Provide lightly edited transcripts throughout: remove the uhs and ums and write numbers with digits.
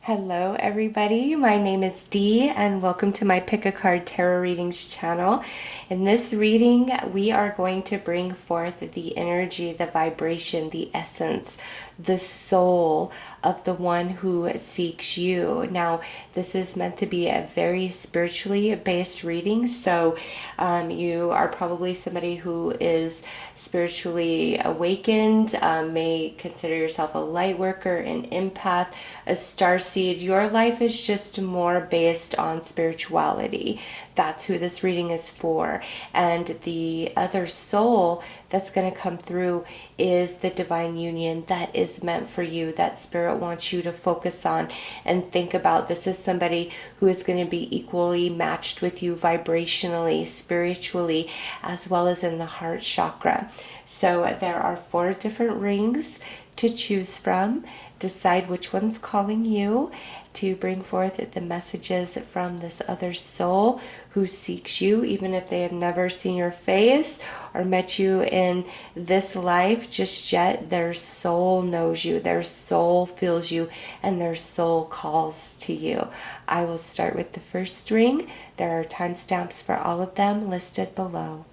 Hello everybody, my name is Dee and welcome to my Pick a Card Tarot Readings channel. In this reading, we are going to bring forth the energy, the vibration, the essence, the soul of the one who seeks you. Now, this is meant to be a very spiritually based reading, so you are probably somebody who is spiritually awakened, may consider yourself a light worker, an empath, a starseed. Your life is just more based on spirituality. That's who this reading is for. And the other soul that's going to come through is the divine union that is meant for you, that spirit wants you to focus on and think about. This is somebody who is going to be equally matched with you vibrationally, spiritually, as well as in the heart chakra. So there are 4 different rings to choose from. Decide which one's calling you to bring forth the messages from this other soul who seeks you, even if they have never seen your face or met you in this life just yet. Their soul knows you, their soul feels you, and their soul calls to you. I will start with the first ring. There are timestamps for all of them listed below.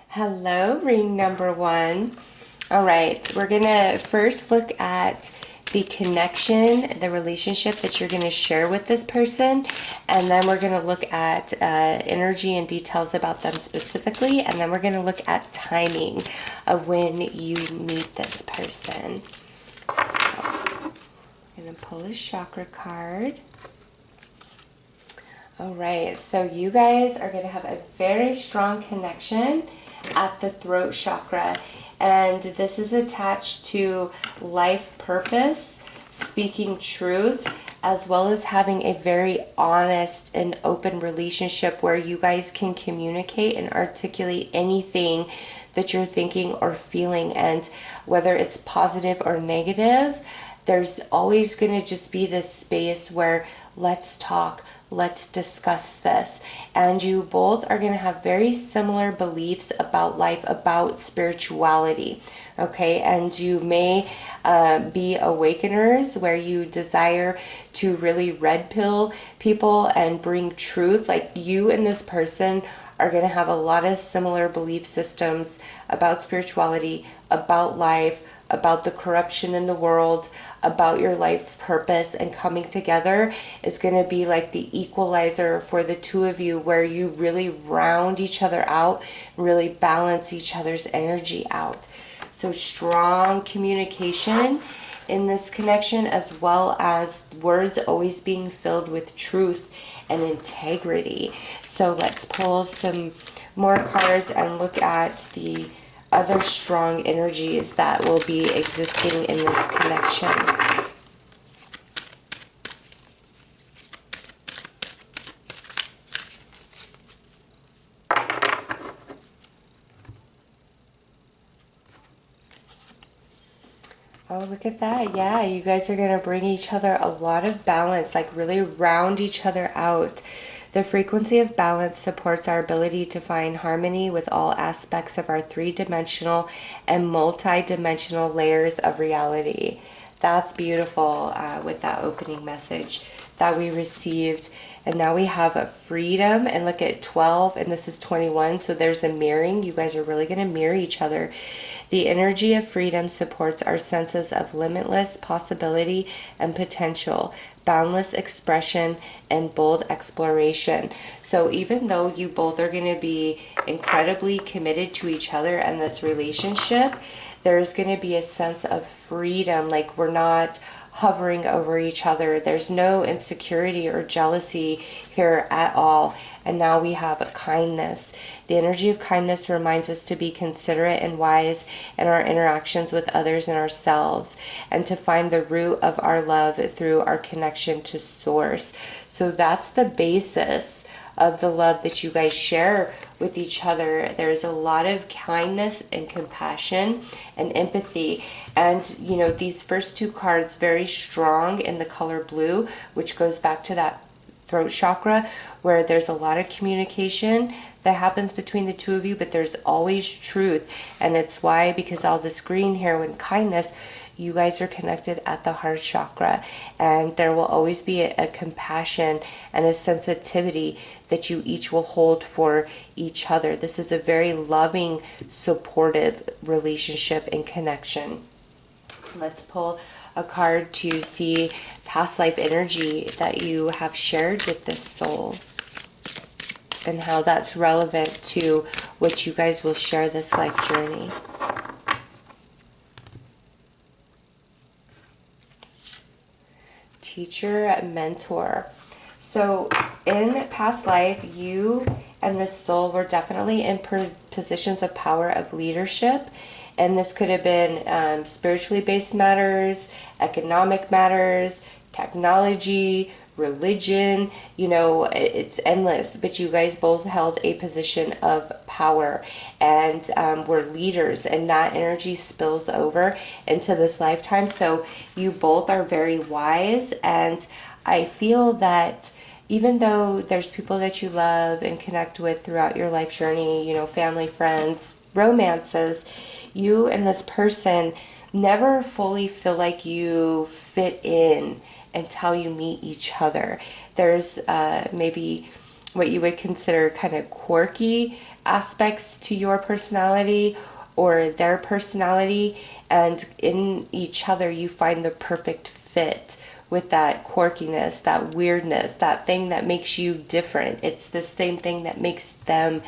Hello, ring number 1. All right, we're going to first look at the connection, the relationship that you're going to share with this person, and then we're going to look at energy and details about them specifically, and then we're going to look at timing of when you meet this person. So, I'm going to pull a chakra card. All right, so you guys are going to have a very strong connection at the throat chakra, and this is attached to life purpose, speaking truth, as well as having a very honest and open relationship where you guys can communicate and articulate anything that you're thinking or feeling, and whether it's positive or negative, there's always going to just be this space where let's talk, let's discuss this. And you both are going to have very similar beliefs about life, about spirituality. Okay, and you may be awakeners where you desire to really red pill people and bring truth. Like, you and this person are going to have a lot of similar belief systems about spirituality, about life, about the corruption in the world, about your life purpose, and coming together is going to be like the equalizer for the two of you, where you really round each other out, really balance each other's energy out. So strong communication in this connection, as well as words always being filled with truth and integrity. So let's pull some more cards and look at the other strong energies that will be existing in this connection. Oh, look at that. Yeah, you guys are going to bring each other a lot of balance, like really round each other out. The frequency of balance supports our ability to find harmony with all aspects of our 3-dimensional and multi-dimensional layers of reality. That's beautiful with that opening message that we received. And now we have a freedom, and look at 12, and this is 21. So there's a mirroring. You guys are really going to mirror each other. The energy of freedom supports our senses of limitless possibility and potential, boundless expression, and bold exploration. So even though you both are going to be incredibly committed to each other and this relationship, there's going to be a sense of freedom. Like, we're not hovering over each other. There's no insecurity or jealousy here at all. And now we have a kindness. The energy of kindness reminds us to be considerate and wise in our interactions with others and ourselves, and to find the root of our love through our connection to Source. So that's the basis of the love that you guys share with each other. There's a lot of kindness and compassion and empathy. And, you know, these first 2 cards, very strong in the color blue, which goes back to that throat chakra, where there's a lot of communication that happens between the two of you, but there's always truth. And it's why, because all this green here with kindness, you guys are connected at the heart chakra, and there will always be a compassion and a sensitivity that you each will hold for each other. This is a very loving, supportive relationship and connection. Let's pull a card to see past life energy that you have shared with this soul and how that's relevant to what you guys will share this life journey. Teacher, mentor. So in past life, you and this soul were definitely in positions of power, of leadership. And this could have been spiritually based matters, economic matters, technology, religion, you know, it's endless. But you guys both held a position of power and were leaders, and that energy spills over into this lifetime. So you both are very wise, and I feel that even though there's people that you love and connect with throughout your life journey, you know, family, friends, romances, you and this person never fully feel like you fit in until you meet each other. There's maybe what you would consider kind of quirky aspects to your personality or their personality, and in each other you find the perfect fit with that quirkiness, that weirdness, that thing that makes you different. It's the same thing that makes them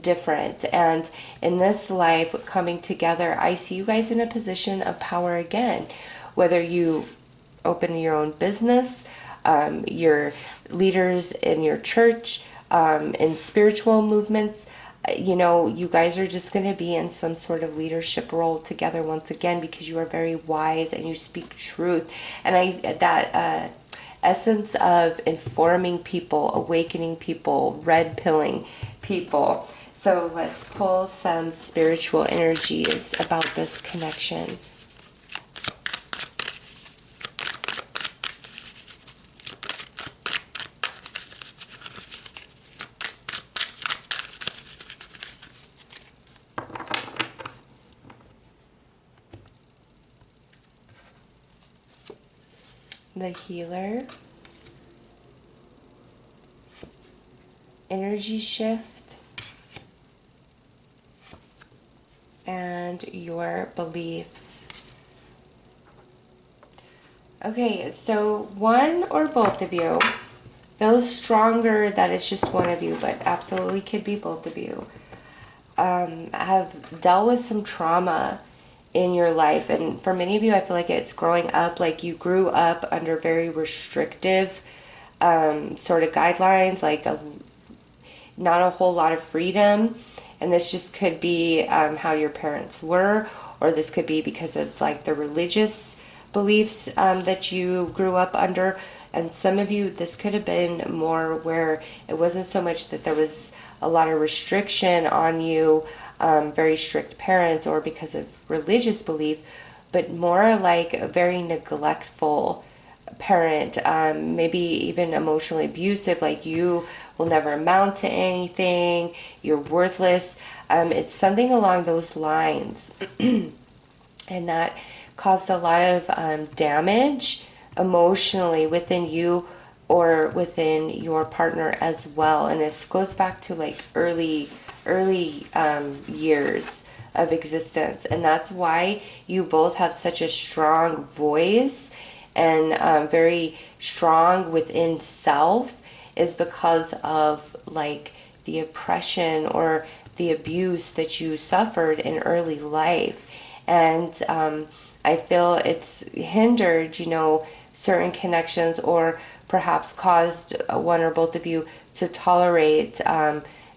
different. And in this life coming together, I see you guys in a position of power again. Whether you open your own business, you're leaders in your church, in spiritual movements, you know, you guys are just going to be in some sort of leadership role together once again, because you are very wise and you speak truth. And that essence of informing people, awakening people, red pilling people. So let's pull some spiritual energies about this connection. The healer, energy shift, and your beliefs. Okay, so one or both of you feels stronger that it's just one of you, but absolutely could be both of you, have dealt with some trauma in your life. And for many of you, I feel like it's growing up, like you grew up under very restrictive sort of guidelines, like not a whole lot of freedom. And this just could be how your parents were, or this could be because of like the religious beliefs that you grew up under. And some of you, this could have been more where it wasn't so much that there was a lot of restriction on you, very strict parents, or because of religious belief, but more like a very neglectful parent, maybe even emotionally abusive, like you will never amount to anything, you're worthless. It's something along those lines. And that caused a lot of damage emotionally within you or within your partner as well. And this goes back to like early years of existence. And that's why you both have such a strong voice and very strong within self, is because of like the oppression or the abuse that you suffered in early life. And I feel it's hindered, you know, certain connections, or perhaps caused one or both of you to tolerate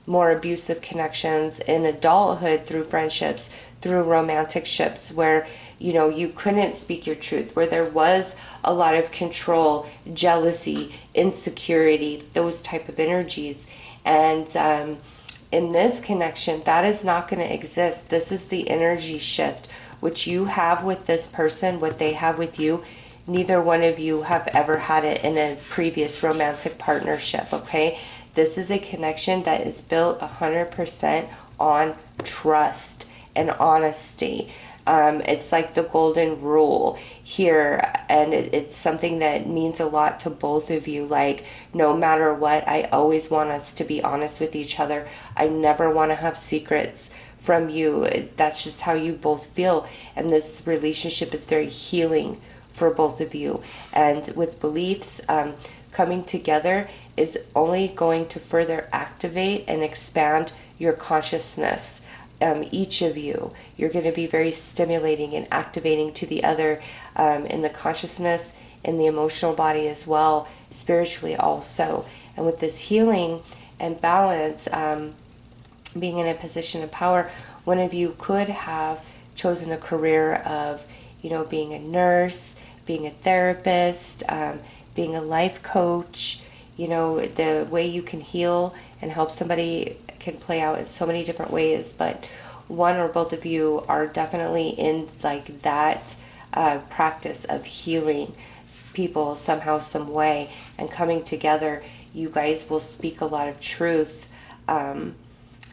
more abusive connections in adulthood through friendships, through romantic ships, where, you know, you couldn't speak your truth, where there was a lot of control, jealousy, insecurity, those type of energies. And in this connection, that is not going to exist. This is the energy shift which you have with this person, what they have with you. neither one of you have ever had it in a previous romantic partnership, okay? This is a connection that is built 100% on trust and honesty. It's like the golden rule here, and it's something that means a lot to both of you. Like, no matter what, I always want us to be honest with each other. I never want to have secrets from you. That's just how you both feel, and this relationship is very healing for both of you. And with beliefs, coming together is only going to further activate and expand your consciousness. Each of you, you're going to be very stimulating and activating to the other, in the consciousness, in the emotional body as well, spiritually also. And with this healing and balance, being in a position of power, one of you could have chosen a career of, being a nurse, being a therapist, being a life coach. The way you can heal and help somebody can play out in so many different ways, but one or both of you are definitely in like that practice of healing people somehow, some way, and coming together. You guys will speak a lot of truth, and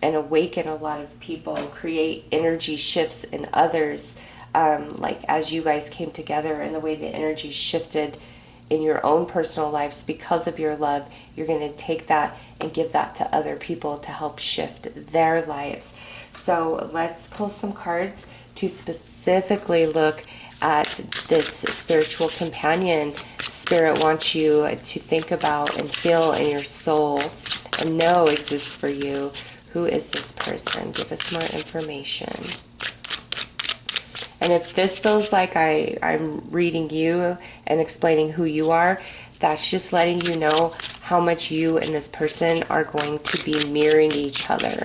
awaken a lot of people, create energy shifts in others, like as you guys came together, and the way the energy shifted in your own personal lives because of your love, you're going to take that and give that to other people to help shift their lives. So let's pull some cards to specifically look at this spiritual companion Spirit wants you to think about and feel in your soul and know exists for you. Who is this person? Give us more information. And if this feels like I'm reading you and explaining who you are, that's just letting you know how much you and this person are going to be mirroring each other.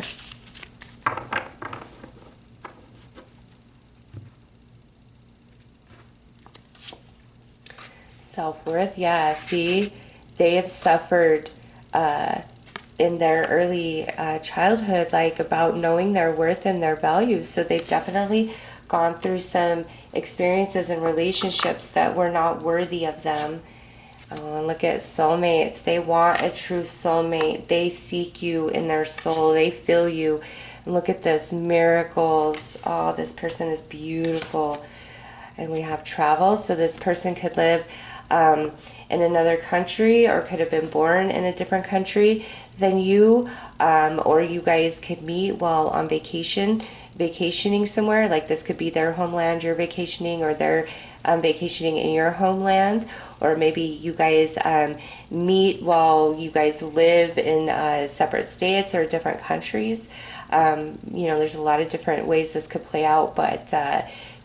Self-worth, yeah, see, they have suffered in their early childhood, like about knowing their worth and their value. So they've definitely gone through some experiences and relationships that were not worthy of them. Oh, and look at soulmates. They want a true soulmate. They seek you in their soul. They feel you. And look at this, miracles. Oh, this person is beautiful. And we have travel. So this person could live in another country or could have been born in a different country than you, or you guys could meet while on vacationing somewhere. Like this could be their homeland you're vacationing, or they're vacationing in your homeland, or maybe you guys meet while you guys live in separate states or different countries. There's a lot of different ways this could play out, but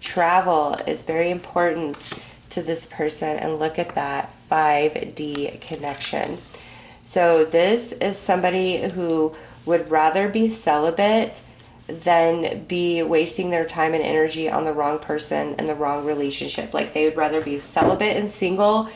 travel is very important to this person. And look at that 5D connection. So this is somebody who would rather be celibate than be wasting their time and energy on the wrong person and the wrong relationship. Like they would rather be celibate and single,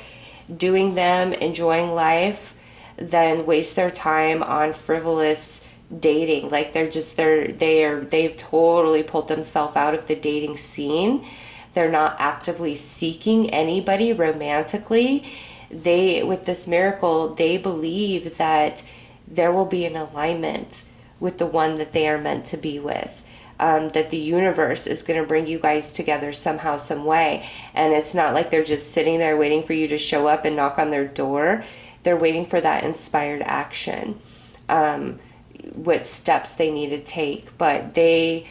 doing them, enjoying life, than waste their time on frivolous dating. Like they've totally pulled themselves out of the dating scene. They're not actively seeking anybody romantically. With this miracle, they believe that there will be an alignment with the one that they are meant to be with. That the universe is going to bring you guys together somehow, some way. And it's not like they're just sitting there waiting for you to show up and knock on their door. They're waiting for that inspired action, what steps they need to take. But they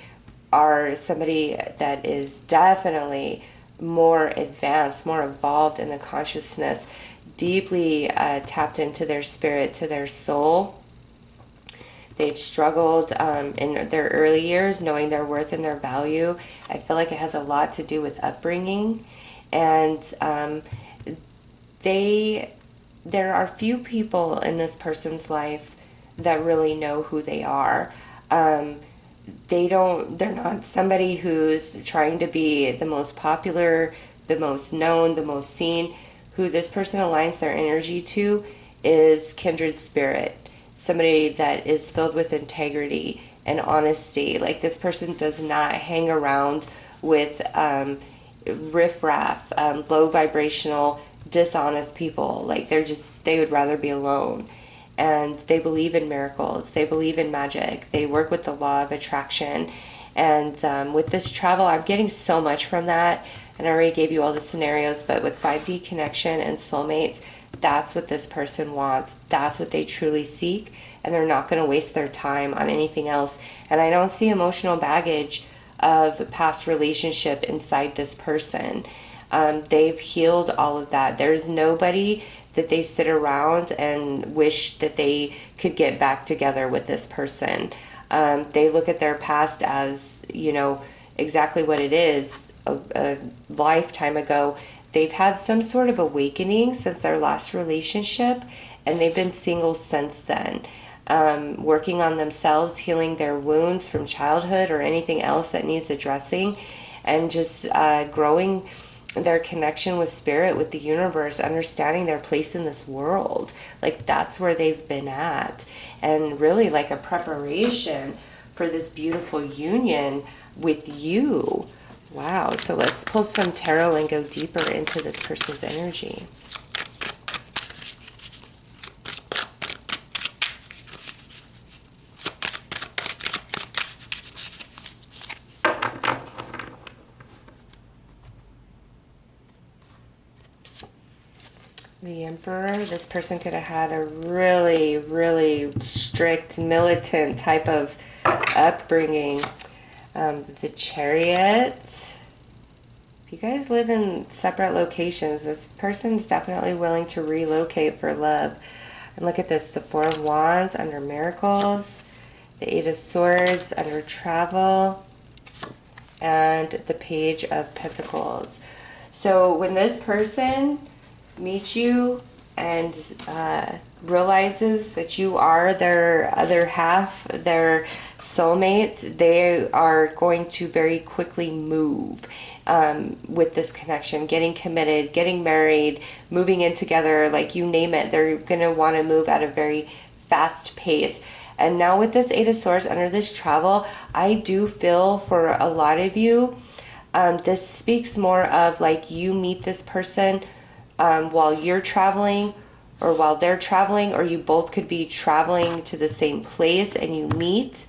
are somebody that is definitely more advanced, more evolved in the consciousness, deeply tapped into their spirit, to their soul. They've struggled in their early years, knowing their worth and their value. I feel like it has a lot to do with upbringing. And there are few people in this person's life that really know who they are. They're not somebody who's trying to be the most popular, the most known, the most seen. Who this person aligns their energy to is kindred spirit. Somebody that is filled with integrity and honesty. Like this person does not hang around with riffraff, low vibrational, dishonest people. Like they would rather be alone. And they believe in miracles. They believe in magic. They work with the law of attraction. And with this travel, I'm getting so much from that. And I already gave you all the scenarios, but with 5D connection and soulmates, that's what this person wants. That's what they truly seek. And they're not going to waste their time on anything else. And I don't see emotional baggage of past relationship inside this person. They've healed all of that. There's nobody that they sit around and wish that they could get back together with this person. They look at their past as, exactly what it is. A lifetime ago, they've had some sort of awakening since their last relationship, and they've been single since then. Working on themselves, healing their wounds from childhood or anything else that needs addressing, and just growing their connection with spirit, with the universe, understanding their place in this world. Like, that's where they've been at. And really like a preparation for this beautiful union with you. Wow. So let's pull some tarot and go deeper into this person's energy. The Emperor, this person could have had a really, really strict, militant type of upbringing. The Chariot. If you guys live in separate locations, this person's definitely willing to relocate for love. And look at this, the Four of Wands under Miracles, the Eight of Swords under Travel, and the Page of Pentacles. So when this person meets you and realizes that you are their other half, their soulmate, they are going to very quickly move with this connection, getting committed, getting married, moving in together, like you name it. They're going to want to move at a very fast pace. And now with this Eight of Swords under this travel, I do feel for a lot of you, this speaks more of like you meet this person while you're traveling or while they're traveling, or you both could be traveling to the same place and you meet,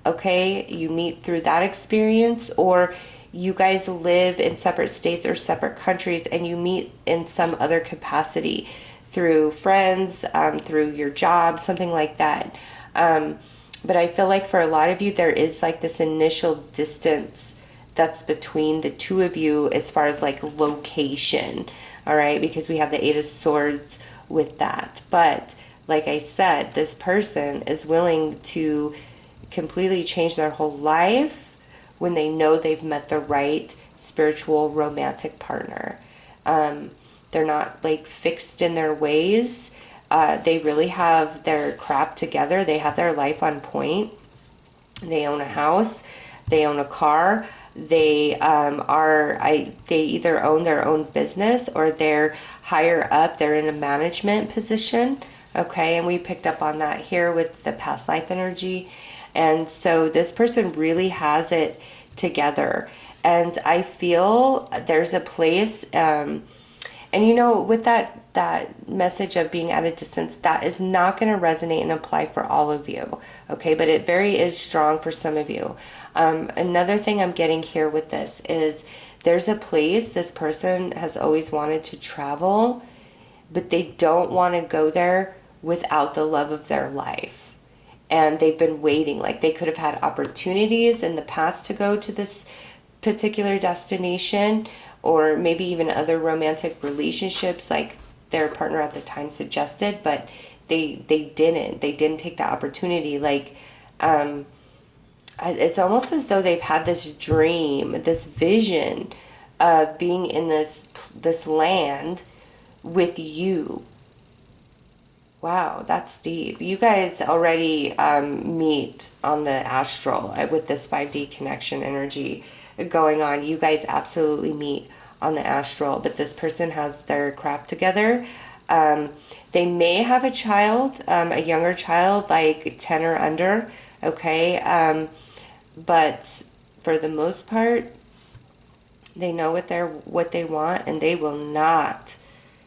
okay? You meet through that experience, or you guys live in separate states or separate countries and you meet in some other capacity through friends, through your job, something like that. But I feel like for a lot of you, there is like this initial distance that's between the two of you as far as like location. All right, because we have the Eight of Swords with that. But like I said, this person is willing to completely change their whole life when they know they've met the right spiritual romantic partner. They're not like fixed in their ways. They really have their crap together. They have their life on point. They own a house. They own a car. They they either own their own business or they're higher up. They're in a management position. Okay, and we picked up on that here with the past life energy. And so this person really has it together. And I feel there's a place, and with that message of being at a distance, that is not going to resonate and apply for all of you. Okay, but it very is strong for some of you. Another thing I'm getting here with this is there's a place this person has always wanted to travel, but they don't want to go there without the love of their life. And they've been waiting. Like they could have had opportunities in the past to go to this particular destination, or maybe even other romantic relationships like their partner at the time suggested, but they didn't take that opportunity. Like it's almost as though they've had this dream, this vision of being in this land with you. Wow, that's deep. You guys already meet on the astral with this 5D connection energy going on. You guys absolutely meet on the astral, but this person has their crap together. They may have a child, a younger child, like 10 or under, okay? But for the most part, They know what they want, and they will not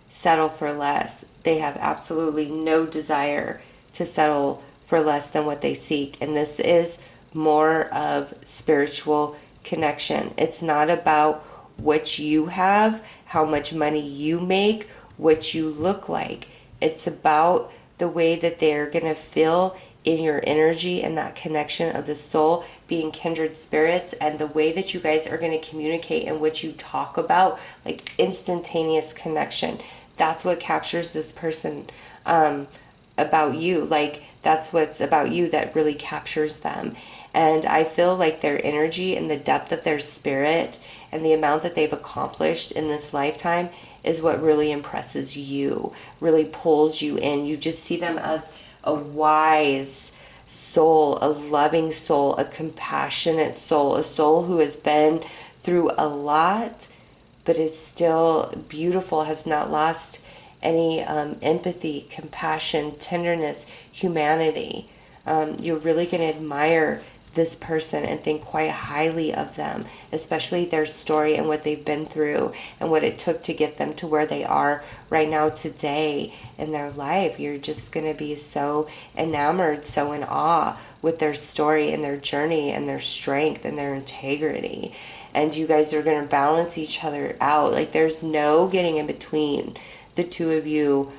settle for less. They have absolutely no desire to settle for less than what they seek. And this is more of spiritual connection. It's not about what you have, how much money you make, what you look like. It's about the way that they're going to feel in your energy and that connection of the soul, being kindred spirits, and the way that you guys are going to communicate and what you talk about, like instantaneous connection. That's what captures this person about you. Like, that's what's about you that really captures them. And I feel like their energy and the depth of their spirit and the amount that they've accomplished in this lifetime is what really impresses you, really pulls you in. You just see them as a wise soul, a loving soul, a compassionate soul, a soul who has been through a lot but is still beautiful, has not lost any empathy, compassion, tenderness, humanity. You're really going to admire this person and think quite highly of them, especially their story and what they've been through and what it took to get them to where they are right now today in their life. You're just going to be so enamored, so in awe with their story and their journey and their strength and their integrity. And you guys are going to balance each other out. Like, there's no getting in between the two of you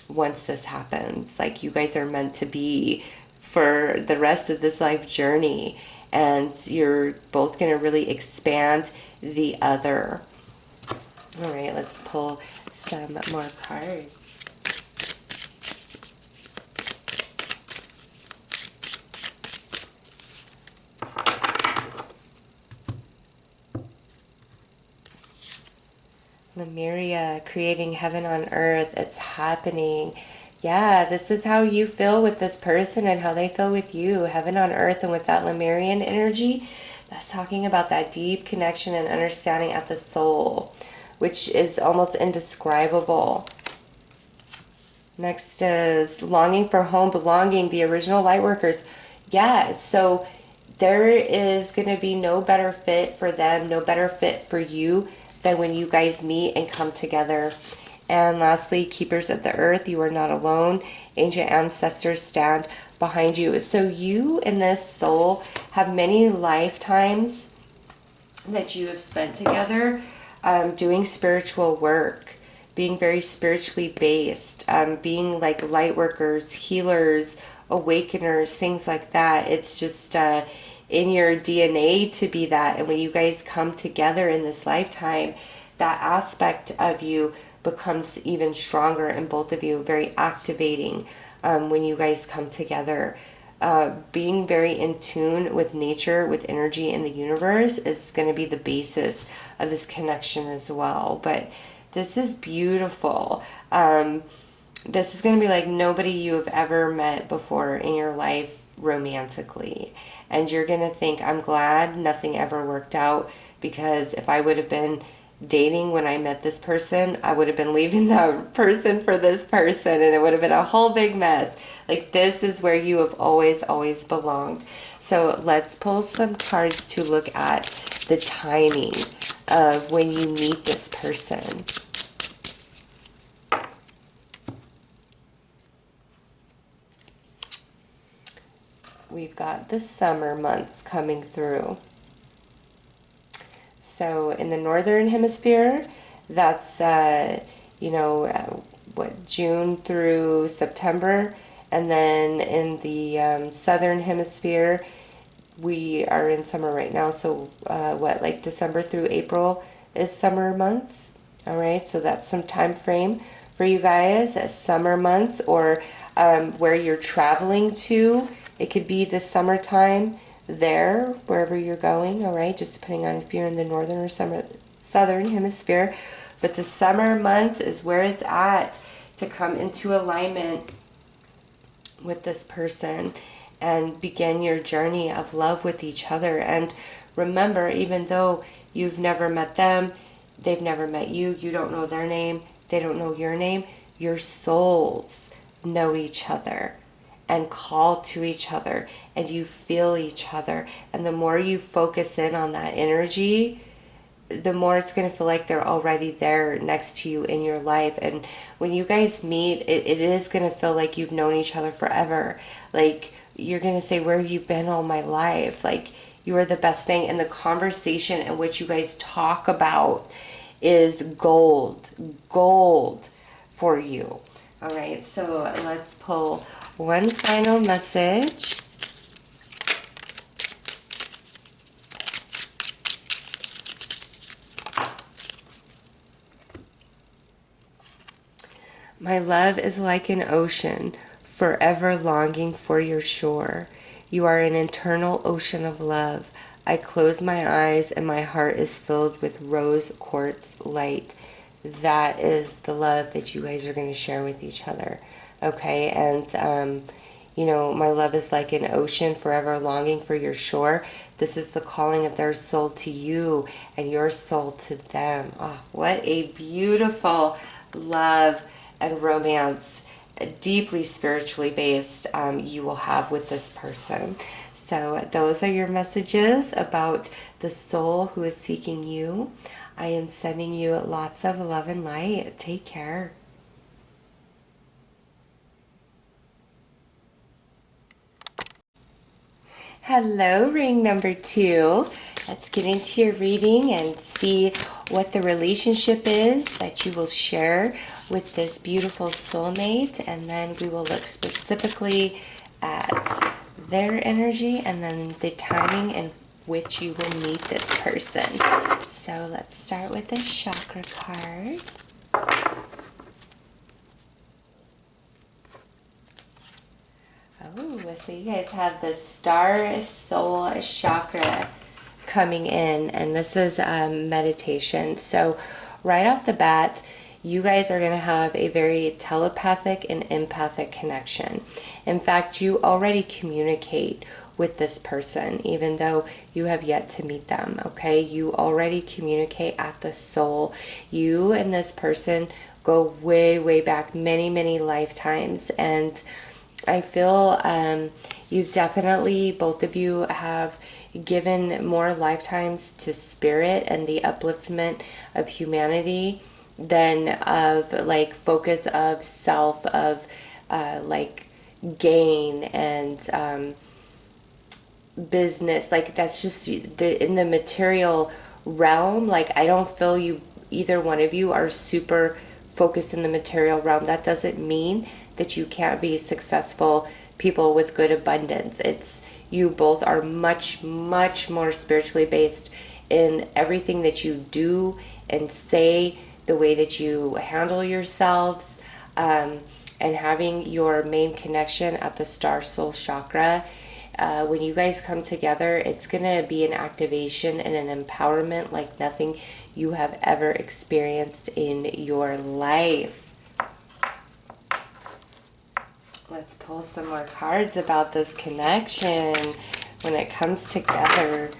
once this happens. Like, you guys are meant to be for the rest of this life journey, and you're both going to really expand the other. All right, let's pull some more cards. Lemuria, creating heaven on earth. It's happening. Yeah, this is how you feel with this person and how they feel with you. Heaven on earth. And with that Lemurian energy, that's talking about that deep connection and understanding at the soul, which is almost indescribable. Next is longing for home, belonging, the original light workers. Yeah, so there is going to be no better fit for them, no better fit for you than when you guys meet and come together. And lastly, keepers of the earth, you are not alone. Ancient ancestors stand behind you. So you and this soul have many lifetimes that you have spent together doing spiritual work, being very spiritually based, being like light workers, healers, awakeners, things like that. It's just in your DNA to be that. And when you guys come together in this lifetime, that aspect of you becomes even stronger, and both of you very activating when you guys come together. Being very in tune with nature, with energy in the universe is going to be the basis of this connection as well. But this is beautiful. This is going to be like nobody you have ever met before in your life romantically. And you're going to think, I'm glad nothing ever worked out, because if I would have been dating when I met this person, I would have been leaving that person for this person, and it would have been a whole big mess. Like, this is where you have always, always belonged. So let's pull some cards to look at the timing of when you meet this person. We've got the summer months coming through. So in the northern hemisphere, that's, June through September. And then in the southern hemisphere, we are in summer right now. So like December through April is summer months. All right, so that's some time frame for you guys as summer months, or where you're traveling to. It could be the summertime there, wherever you're going, all right, just depending on if you're in the northern or southern hemisphere. But the summer months is where it's at to come into alignment with this person and begin your journey of love with each other. And remember, even though you've never met them, they've never met you, you don't know their name, they don't know your name, your souls know each other and call to each other, and you feel each other. And the more you focus in on that energy, the more it's going to feel like they're already there next to you in your life. And when you guys meet, it is going to feel like you've known each other forever. Like, you're going to say, where have you been all my life? Like, you are the best thing. And the conversation in which you guys talk about is gold for you. All right, so let's pull one final message. My love is like an ocean, forever longing for your shore. You are an eternal ocean of love. I close my eyes and my heart is filled with rose quartz light. That is the love that you guys are going to share with each other. Okay, and you know, my love is like an ocean, forever longing for your shore. This is the calling of their soul to you and your soul to them. Oh, what a beautiful love and romance, deeply spiritually based, you will have with this person. So those are your messages about the soul who is seeking you. I am sending you lots of love and light. Take care. Hello, ring number 2. Let's get into your reading and see what the relationship is that you will share with this beautiful soulmate. And then we will look specifically at their energy and then the timing in which you will meet this person. So let's start with the chakra card. Oh, so you guys have the Star Soul Chakra coming in, and this is meditation. So right off the bat, you guys are going to have a very telepathic and empathic connection. In fact, you already communicate with this person, even though you have yet to meet them, okay? You already communicate at the soul. You and this person go way, way back, many, many lifetimes, and I feel you've definitely, both of you have given more lifetimes to spirit and the upliftment of humanity than of like focus of self, of like gain and business. Like, that's just in the material realm. Like, I don't feel you, either one of you, are super focused in the material realm. That doesn't mean that you can't be successful people with good abundance. It's, you both are much, much more spiritually based in everything that you do and say, the way that you handle yourselves, and having your main connection at the Star Soul Chakra. When you guys come together, it's going to be an activation and an empowerment like nothing you have ever experienced in your life. Let's pull some more cards about this connection when it comes together.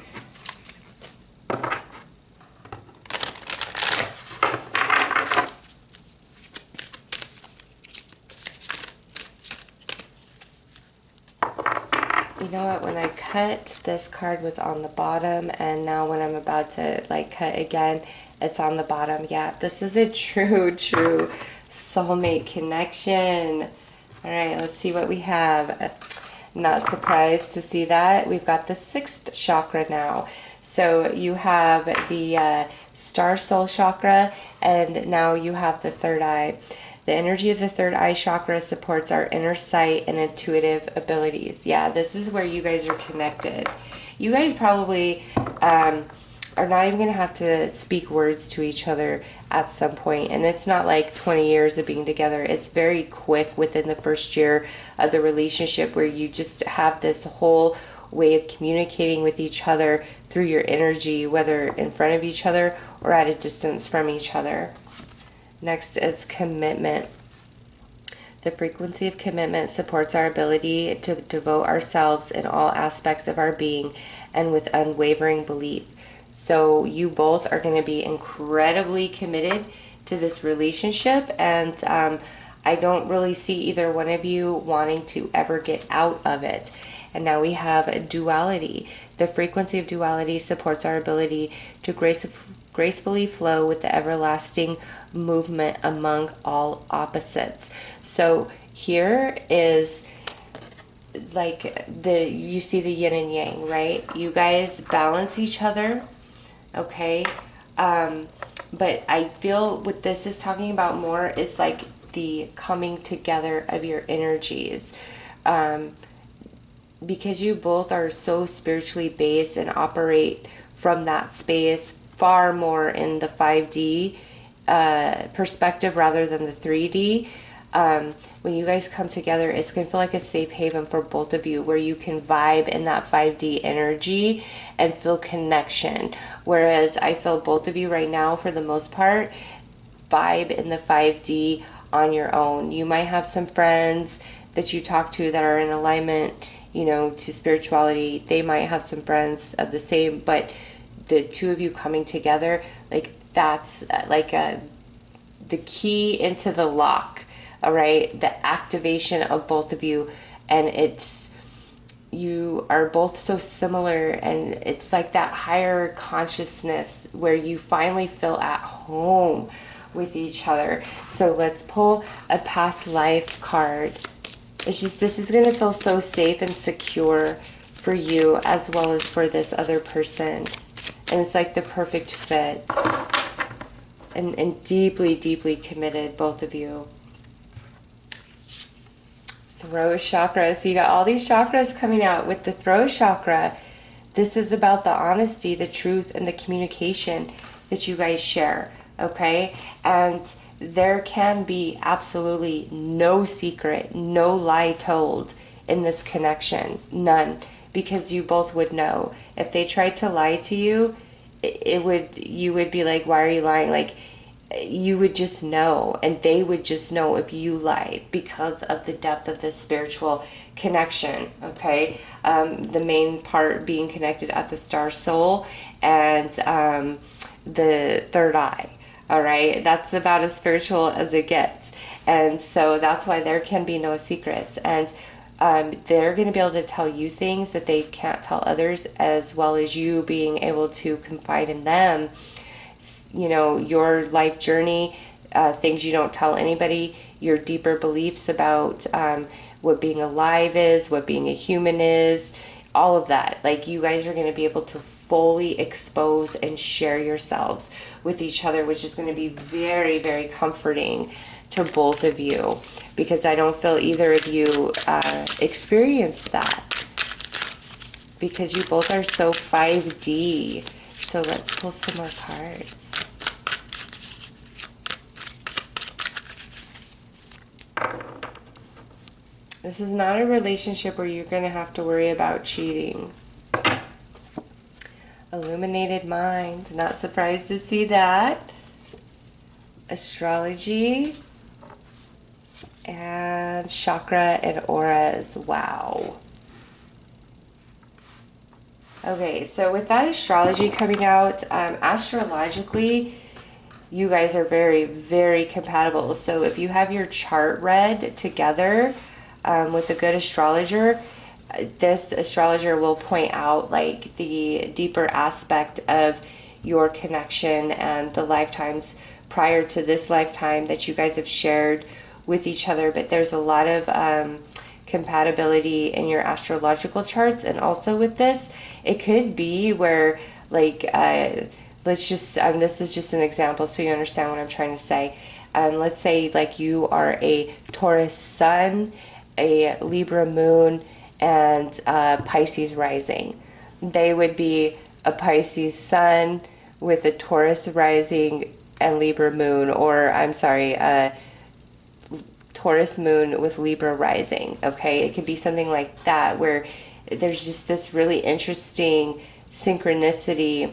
You know what, when I cut, this card was on the bottom, and now when I'm about to like cut again, it's on the bottom. Yeah, this is a true soulmate connection. All right, let's see what we have. Not surprised to see that. We've got the 6th chakra now. So you have the Star Soul Chakra, and now you have the third eye. The energy of the third eye chakra supports our inner sight and intuitive abilities. Yeah, this is where you guys are connected. You guys probably are not even going to have to speak words to each other at some point. And it's not like 20 years of being together. It's very quick within the first year of the relationship, where you just have this whole way of communicating with each other through your energy, whether in front of each other or at a distance from each other. Next is commitment. The frequency of commitment supports our ability to devote ourselves in all aspects of our being and with unwavering belief. So you both are going to be incredibly committed to this relationship, and I don't really see either one of you wanting to ever get out of it. And now we have duality. The frequency of duality supports our ability to gracefully flow with the everlasting movement among all opposites. So here is like you see the yin and yang, right? You guys balance each other, okay? But I feel what this is talking about more is like the coming together of your energies. Because you both are so spiritually based and operate from that space far more in the 5D perspective rather than the 3D. When you guys come together, it's going to feel like a safe haven for both of you where you can vibe in that 5D energy and feel connection. Whereas I feel both of you right now, for the most part, vibe in the 5D on your own. You might have some friends that you talk to that are in alignment, you know, to spirituality. They might have some friends of the same, but the two of you coming together, like that's like the key into the lock. All right, the activation of both of you, and you are both so similar, and it's like that higher consciousness where you finally feel at home with each other. So let's pull a past life card. It's just, this is going to feel so safe and secure for you as well as for this other person, and it's like the perfect fit, and deeply, deeply committed, both of you. Throat chakra. So you got all these chakras coming out. With the throat chakra, this is about the honesty, the truth, and the communication that you guys share, okay? And there can be absolutely no secret, no lie told in this connection. None. Because you both would know. If they tried to lie to you, you would be like, why are you lying? Like, you would just know, and they would just know if you lied, because of the depth of this spiritual connection, okay? The main part being connected at the star soul and the third eye, all right? That's about as spiritual as it gets. And so that's why there can be no secrets. And they're going to be able to tell you things that they can't tell others, as well as you being able to confide in them. You know, your life journey, things you don't tell anybody, your deeper beliefs about what being alive is, what being a human is, all of that. Like, you guys are going to be able to fully expose and share yourselves with each other, which is going to be very, very comforting to both of you, because I don't feel either of you experienced that, because you both are so 5D. So let's pull some more cards. This is not a relationship where you're going to have to worry about cheating. Illuminated mind. Not surprised to see that. Astrology. And chakra and auras. Wow. Okay, so with that astrology coming out, astrologically, you guys are very, very compatible. So if you have your chart read together with a good astrologer, this astrologer will point out like the deeper aspect of your connection and the lifetimes prior to this lifetime that you guys have shared with each other. But there's a lot of compatibility in your astrological charts, and also with this, it could be where, like, let's just, this is just an example so you understand what I'm trying to say. Let's say, like, you are a Taurus sun, a Libra moon, and Pisces rising. They would be a Pisces sun with a Taurus rising and Libra moon, or, I'm sorry, Taurus moon with Libra rising, okay? It could be something like that, where there's just this really interesting synchronicity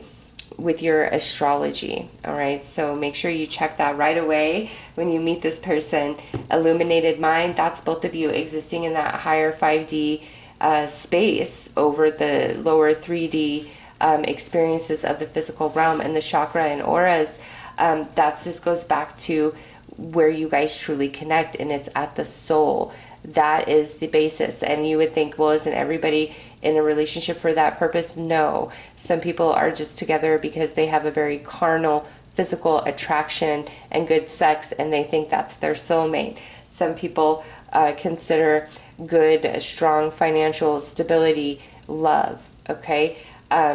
with your astrology, all right? So make sure you check that right away when you meet this person. Illuminated mind, that's both of you existing in that higher 5D space over the lower 3D experiences of the physical realm. And the chakra and auras, that just goes back to where you guys truly connect, and it's at the soul. That is the basis. And you would think, well, isn't everybody in a relationship for that purpose? No. Some people are just together because they have a very carnal, physical attraction and good sex, and they think that's their soulmate. Some people consider good, strong financial stability love, okay?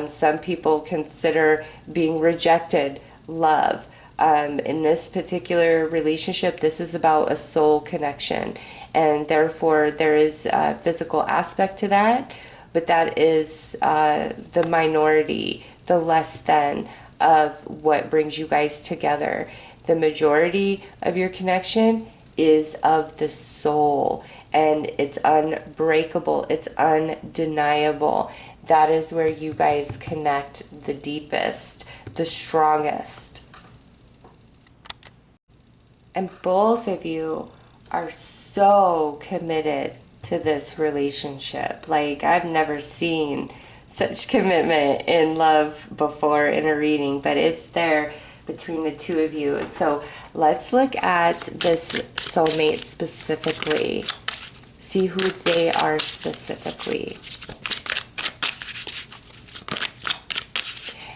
Some people consider being rejected love. In this particular relationship, this is about a soul connection, and therefore there is a physical aspect to that, but that is the minority, the less than of what brings you guys together. The majority of your connection is of the soul, and it's unbreakable, it's undeniable. That is where you guys connect the deepest, the strongest. And both of you are so committed to this relationship. Like, I've never seen such commitment in love before in a reading, but it's there between the two of you. So let's look at this soulmate specifically. See who they are specifically.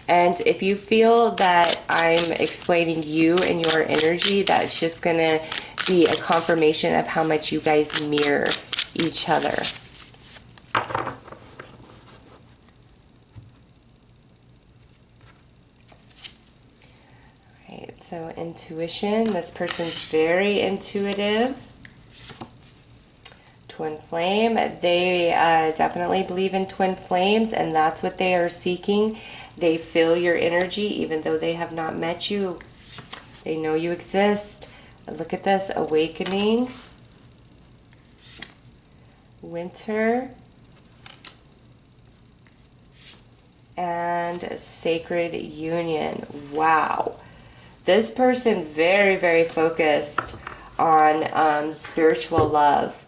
And if you feel that I'm explaining you and your energy, that's just going to be a confirmation of how much you guys mirror each other. Alright, so intuition. This person's very intuitive. Twin flame. They definitely believe in twin flames, and that's what they are seeking. They feel your energy even though they have not met you. They know you exist. Look at this. Awakening. Winter. And sacred union. Wow. This person very, very focused on spiritual love.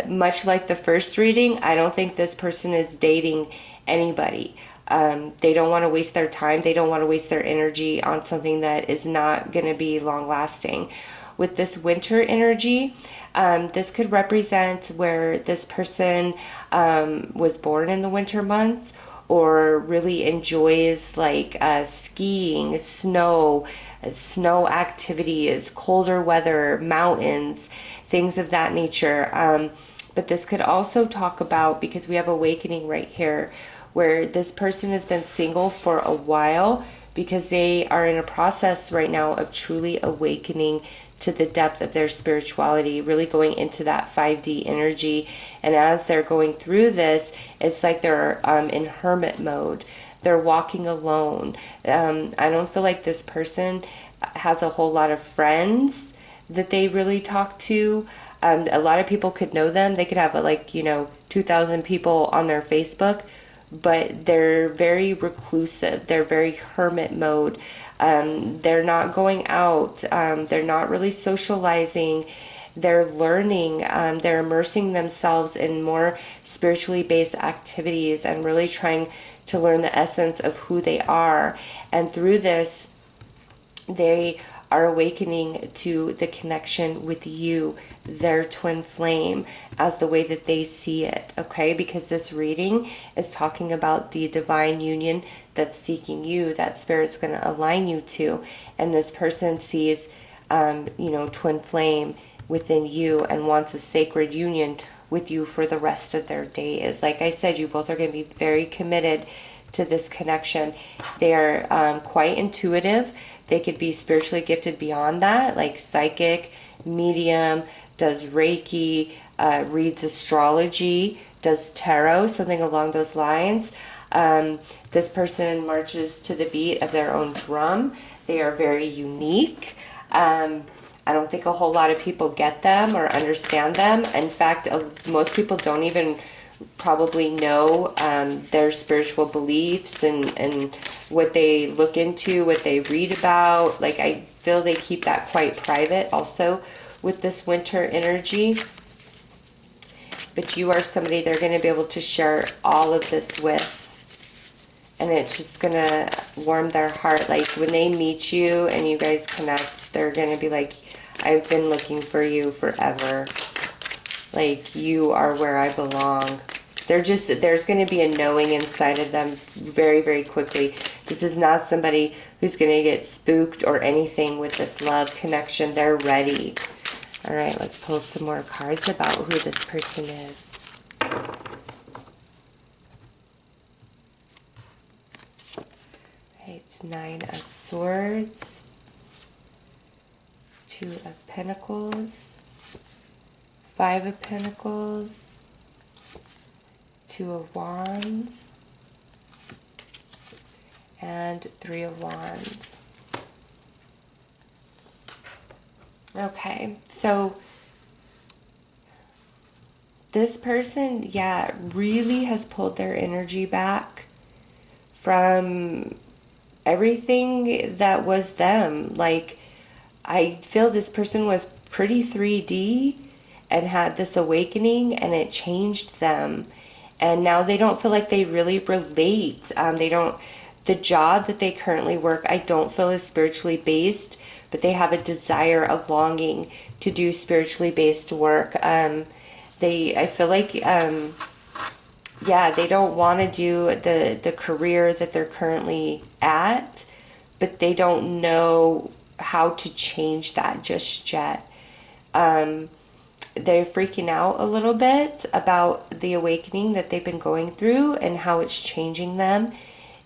Much like the first reading, I don't think this person is dating anybody. They don't want to waste their time. They don't want to waste their energy on something that is not going to be long lasting. With this winter energy, this could represent where this person was born in the winter months, or really enjoys like skiing, snow activities, colder weather, mountains, things of that nature. But this could also talk about, because we have awakening right here, where this person has been single for a while because they are in a process right now of truly awakening to the depth of their spirituality, really going into that 5D energy. And as they're going through this, it's like they're in hermit mode. They're walking alone. I don't feel like this person has a whole lot of friends that they really talk to. A lot of people could know them. They could have 2,000 people on their Facebook, but they're very reclusive. They're very hermit mode. They're not going out. They're not really socializing. They're learning. They're immersing themselves in more spiritually based activities and really trying to learn the essence of who they are. And through this, they are awakening to the connection with you, their twin flame, as the way that they see it, okay? Because this reading is talking about the divine union that's seeking you, that Spirit's going to align you to. And this person sees, twin flame within you and wants a sacred union with you for the rest of their days. Like I said, you both are going to be very committed to this connection. They are quite intuitive. They could be spiritually gifted beyond that, like psychic, medium, does Reiki, reads astrology, does tarot, something along those lines. This person marches to the beat of their own drum. They are very unique. I don't think a whole lot of people get them or understand them. In fact, most people don't even probably know their spiritual beliefs and what they look into, what they read about. Like, I feel they keep that quite private also with this winter energy. But you are somebody they're going to be able to share all of this with. And it's just going to warm their heart. Like, when they meet you and you guys connect, they're going to be like, I've been looking for you forever. Like, you are where I belong. there's going to be a knowing inside of them very, very quickly. This is not somebody who's going to get spooked or anything with this love connection. They're ready. All right, let's pull some more cards about who this person is. Right, 9 of Swords, 2 of Pentacles, 5 of Pentacles, 2 of Wands, and 3 of Wands. Okay, so this person, yeah, really has pulled their energy back from everything that was them. Like, I feel this person was pretty 3D and had this awakening, and it changed them. And now they don't feel like they really relate. The job that they currently work, I don't feel is spiritually based, but they have a desire, a longing to do spiritually based work. I feel like, yeah, they don't want to do the career that they're currently at, but they don't know how to change that just yet. They're freaking out a little bit about the awakening that they've been going through and how it's changing them.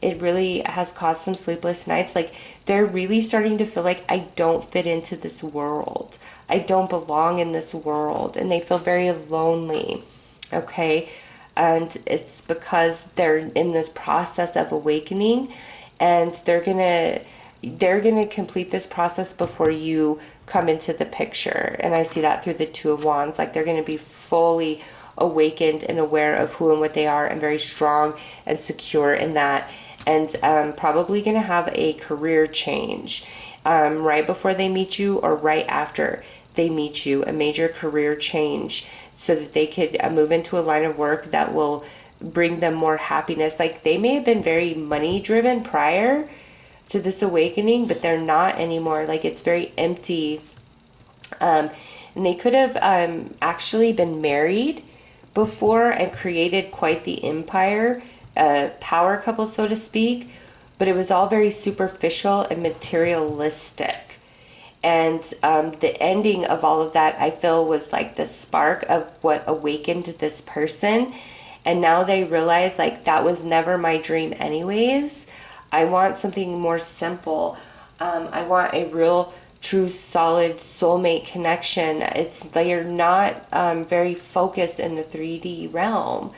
It really has caused some sleepless nights. Like, they're really starting to feel like, I don't fit into this world. I don't belong in this world. And they feel very lonely. Okay. And it's because they're in this process of awakening, and they're gonna complete this process before you come into the picture. And I see that through the 2 of Wands. Like, they're gonna be fully awakened and aware of who and what they are, and very strong and secure in that. And probably going to have a career change right before they meet you, or right after they meet you, a major career change, so that they could move into a line of work that will bring them more happiness. Like, they may have been very money driven prior to this awakening, but they're not anymore. Like, it's very empty. And they could have actually been married before and created quite the empire, power couple, so to speak, but it was all very superficial and materialistic. And the ending of all of that, I feel, was like the spark of what awakened this person. And now they realize, like, that was never my dream anyways. I want something more simple. I want a real, true, solid soulmate connection. They're not very focused in the 3D realm.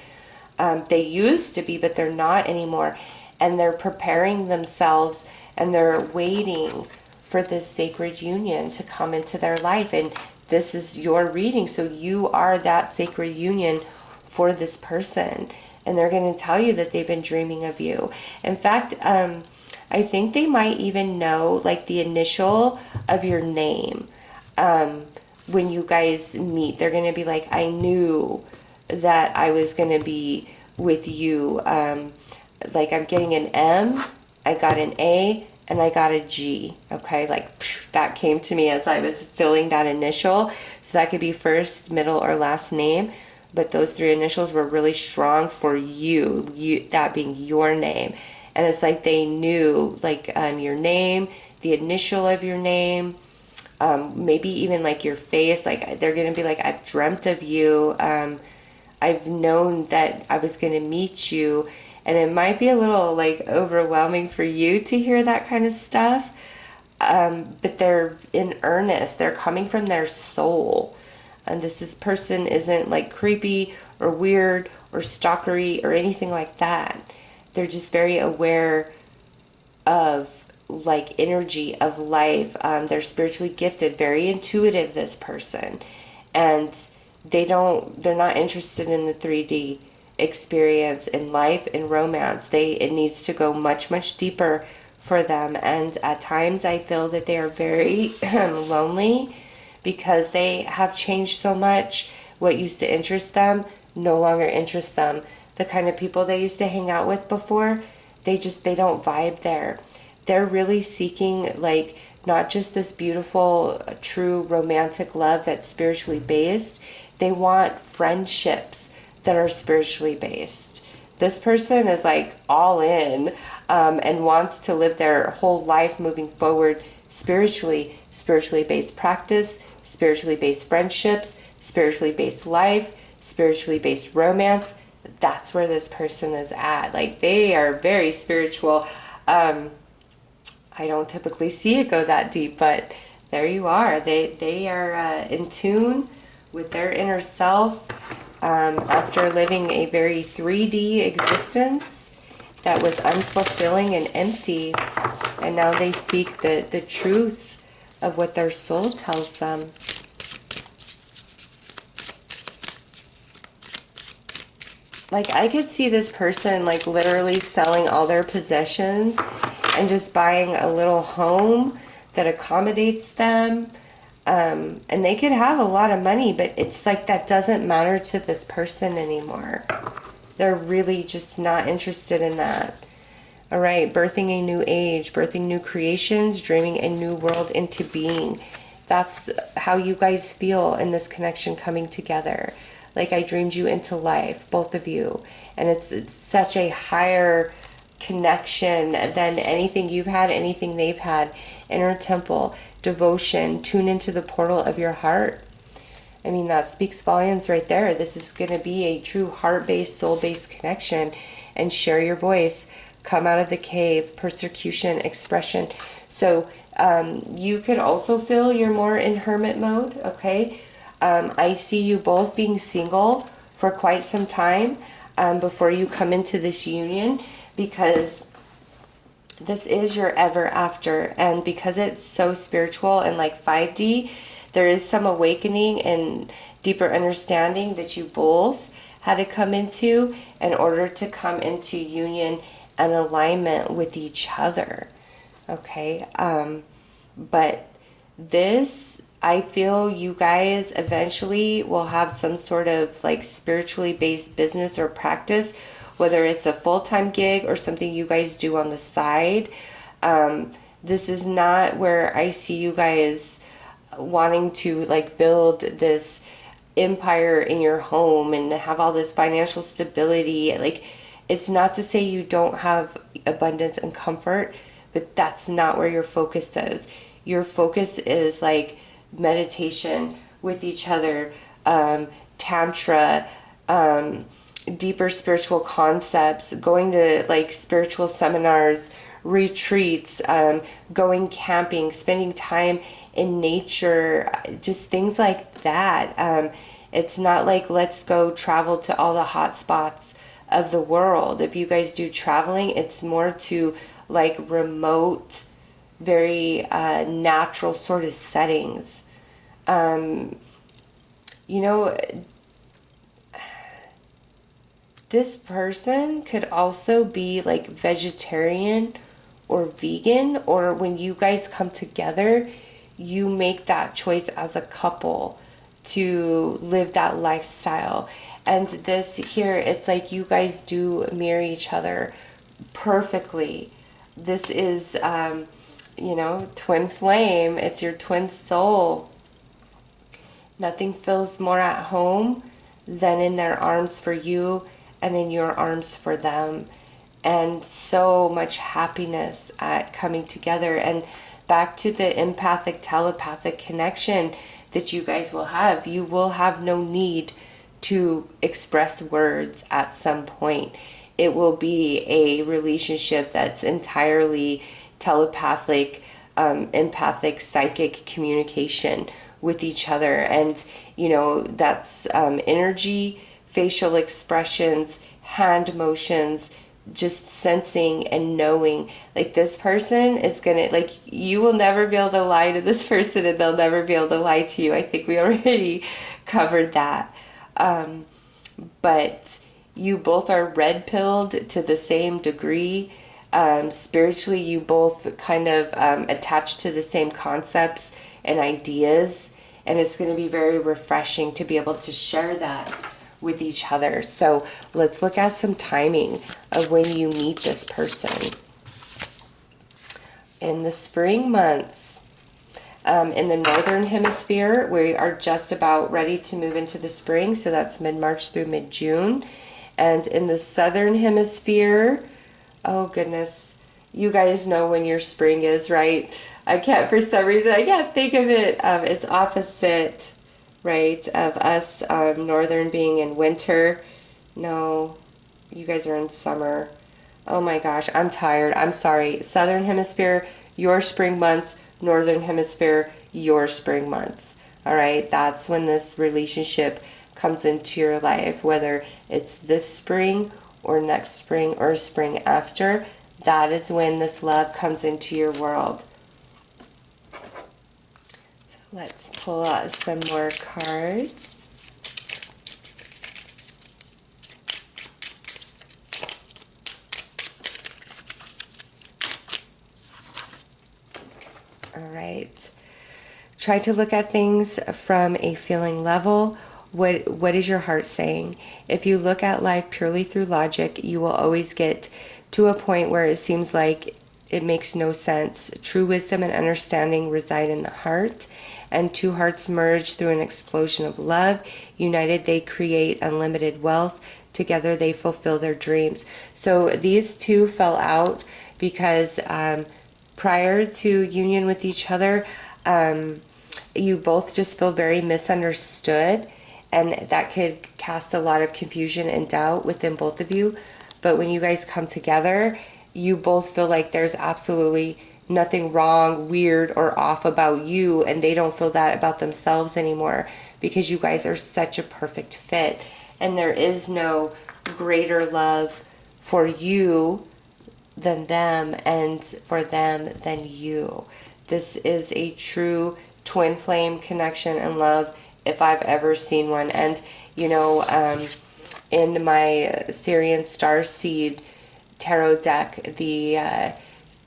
They used to be, but they're not anymore. And they're preparing themselves, and they're waiting for this sacred union to come into their life. And this is your reading. So you are that sacred union for this person. And they're going to tell you that they've been dreaming of you. In fact, I think they might even know, like, the initial of your name. When you guys meet, they're going to be like, I knew that I was going to be with you. Like, I'm getting an M, I got an A, and I got a G. Okay, like, that came to me as I was filling that initial. So that could be first, middle, or last name. But those 3 initials were really strong for you, that being your name. And it's like they knew, like, your name, the initial of your name, maybe even like your face. Like, they're going to be like, I've dreamt of you. I've known that I was going to meet you. And it might be a little, like, overwhelming for you to hear that kind of stuff. But they're in earnest. They're coming from their soul. And this person isn't, like, creepy or weird or stalkery or anything like that. They're just very aware of, like, energy of life. They're spiritually gifted, very intuitive, this person. And they're not interested in the 3D experience in life, in romance. It needs to go much, much deeper for them. And at times I feel that they are very lonely, because they have changed so much. What used to interest them no longer interests them. The kind of people they used to hang out with before, they don't vibe there. They're really seeking, like, not just this beautiful, true romantic love that's spiritually based. They want friendships that are spiritually based. This person is like all in and wants to live their whole life moving forward spiritually based practice, spiritually based friendships, spiritually based life, spiritually based romance. That's where this person is at. Like, they are very spiritual. I don't typically see it go that deep, but there you are. They are in tune with their inner self after living a very 3D existence that was unfulfilling and empty. And now they seek the truth of what their soul tells them. Like, I could see this person like literally selling all their possessions and just buying a little home that accommodates them. And they could have a lot of money, but it's like that doesn't matter to this person anymore. They're really just not interested in that. All right, birthing a new age, birthing new creations, dreaming a new world into being. That's how you guys feel in this connection coming together. Like, I dreamed you into life, both of you. And it's such a higher connection than anything you've had, anything they've had. Inner temple, devotion, tune into the portal of your heart. I mean, that speaks volumes right there. This is going to be a true heart-based, soul-based connection. And share your voice. Come out of the cave, persecution, expression. So you could also feel you're more in hermit mode, okay? I see you both being single for quite some time before you come into this union, because this is your ever after. And because it's so spiritual and like 5D, there is some awakening and deeper understanding that you both had to come into in order to come into union and alignment with each other. Okay. But this, I feel you guys eventually will have some sort of like spiritually based business or practice, whether it's a full-time gig or something you guys do on the side. This is not where I see you guys wanting to like build this empire in your home and have all this financial stability. Like, it's not to say you don't have abundance and comfort, but that's not where your focus is. Your focus is like meditation with each other, tantra, deeper spiritual concepts, going to like spiritual seminars, retreats, going camping, spending time in nature, just things like that. It's not like let's go travel to all the hot spots of the world. If you guys do traveling, it's more to like remote, very natural sort of settings. You know, this person could also be like vegetarian or vegan, or when you guys come together, you make that choice as a couple to live that lifestyle. And this here, it's like you guys do mirror each other perfectly. This is, you know, twin flame. It's your twin soul. Nothing feels more at home than in their arms for you and in your arms for them. And so much happiness at coming together. And back to the empathic, telepathic connection that you guys will have. You will have no need to express words at some point. It will be a relationship that's entirely telepathic, empathic, psychic communication with each other. And, you know, that's energy, facial expressions, hand motions, just sensing and knowing. Like, this person is gonna, like, you will never be able to lie to this person and they'll never be able to lie to you. I think we already covered that. But you both are red-pilled to the same degree. Spiritually, you both kind of attach to the same concepts and ideas. And it's going to be very refreshing to be able to share that with each other. So let's look at some timing of when you meet this person. In the spring months, In the northern hemisphere, we are just about ready to move into the spring, so that's mid-March through mid-June. And in the southern hemisphere, oh goodness, you guys know when your spring is, right? I can't, for some reason, I can't think of it. It's opposite, right, of us, northern being in winter. No, you guys are in summer. Oh my gosh, I'm tired. I'm sorry. Southern hemisphere, your spring months. Northern hemisphere, your spring months. All right, that's when this relationship comes into your life, whether it's this spring or next spring or spring after. That is when this love comes into your world. So let's pull out some more cards. All right. Try to look at things from a feeling level. What is your heart saying? If you look at life purely through logic, you will always get to a point where it seems like it makes no sense. True wisdom and understanding reside in the heart, and two hearts merge through an explosion of love. United, they create unlimited wealth. Together, they fulfill their dreams. So these two fell out because prior to union with each other, you both just feel very misunderstood, and that could cast a lot of confusion and doubt within both of you. But when you guys come together, you both feel like there's absolutely nothing wrong, weird, or off about you, and they don't feel that about themselves anymore because you guys are such a perfect fit. And there is no greater love for you than them, and for them than you. This is a true twin flame connection and love if I've ever seen one. And you know, in my Syrian Starseed tarot deck, the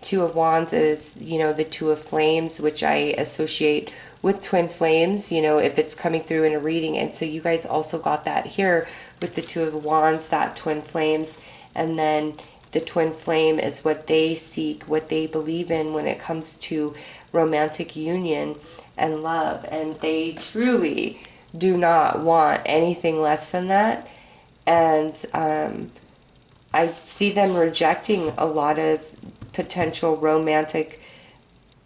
Two of Wands is, you know, the Two of Flames, which I associate with twin flames, you know, if it's coming through in a reading. And so you guys also got that here with the Two of Wands, that twin flames. And then the twin flame is what they seek, what they believe in when it comes to romantic union and love. And they truly do not want anything less than that. And I see them rejecting a lot of potential romantic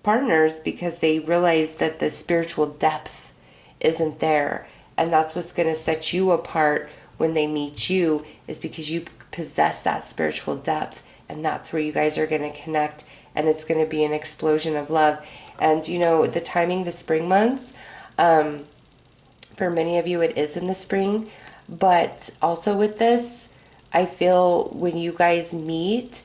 partners because they realize that the spiritual depth isn't there. And that's what's going to set you apart when they meet you, is because you possess that spiritual depth, and that's where you guys are going to connect, and it's going to be an explosion of love. And you know, the timing, the spring months, for many of you it is in the spring, but also with this, I feel when you guys meet,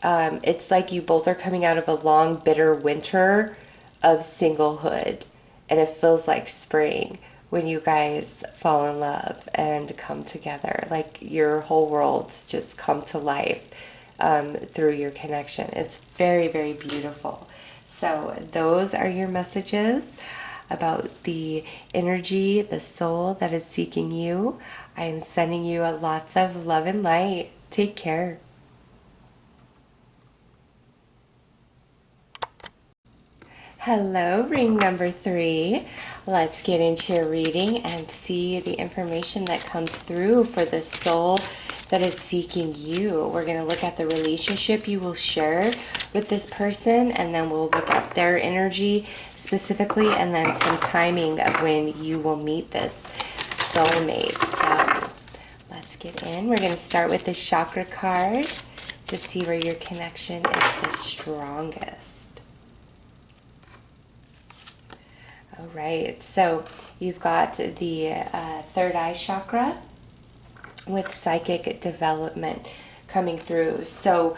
it's like you both are coming out of a long bitter winter of singlehood, and it feels like spring when you guys fall in love and come together. Like your whole worlds just come to life through your connection. It's very, very beautiful. So those are your messages about the energy, the soul that is seeking you. I am sending you lots of love and light. Take care. Hello, ring number 3. Let's get into your reading and see the information that comes through for the soul that is seeking you. We're going to look at the relationship you will share with this person, and then we'll look at their energy specifically, and then some timing of when you will meet this soulmate. So let's get in. We're going to start with the chakra card to see where your connection is the strongest. All right, so you've got the third eye chakra with psychic development coming through. So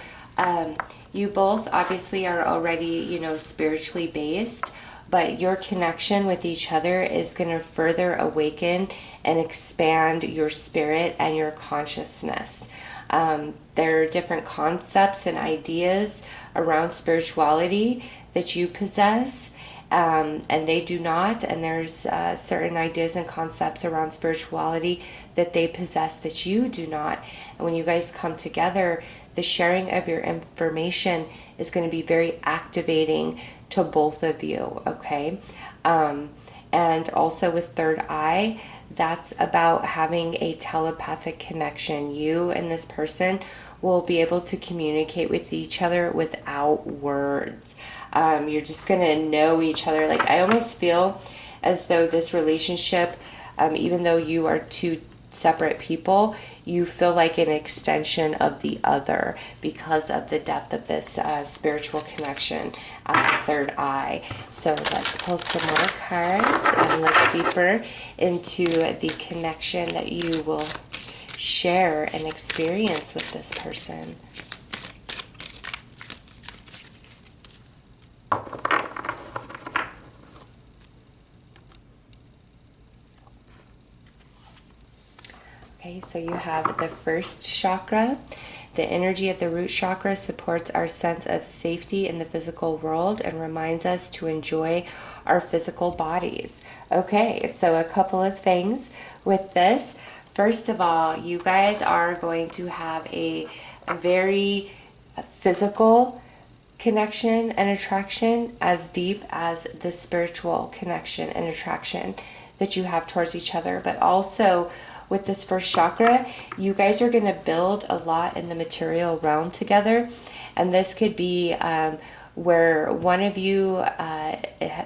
you both obviously are already, you know, spiritually based, but your connection with each other is going to further awaken and expand your spirit and your consciousness. There are different concepts and ideas around spirituality that you possess, and they do not, and there's certain ideas and concepts around spirituality that they possess that you do not. And when you guys come together, the sharing of your information is going to be very activating to both of you, okay? And also with third eye, that's about having a telepathic connection. You and this person will be able to communicate with each other without words. You're just going to know each other. Like, I almost feel as though this relationship, even though you are two separate people, you feel like an extension of the other because of the depth of this spiritual connection at the third eye. So let's pull some more cards and look deeper into the connection that you will share and experience with this person. Okay, so you have the first chakra. The energy of the root chakra supports our sense of safety in the physical world and reminds us to enjoy our physical bodies. Okay, so a couple of things with this. First of all, you guys are going to have a very physical connection and attraction as deep as the spiritual connection and attraction that you have towards each other. But also with this first chakra, you guys are going to build a lot in the material realm together. And this could be where one of you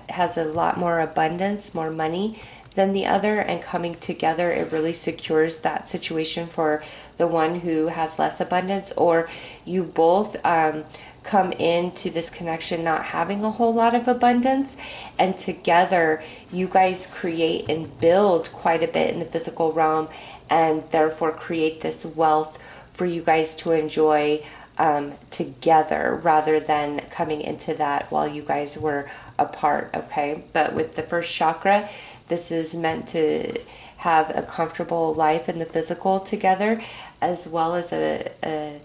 has a lot more abundance, more money than the other, and coming together, it really secures that situation for the one who has less abundance. Or you both come into this connection not having a whole lot of abundance, and together you guys create and build quite a bit in the physical realm, and therefore create this wealth for you guys to enjoy together, rather than coming into that while you guys were apart. Okay, but with the first chakra, this is meant to have a comfortable life in the physical together, as well as a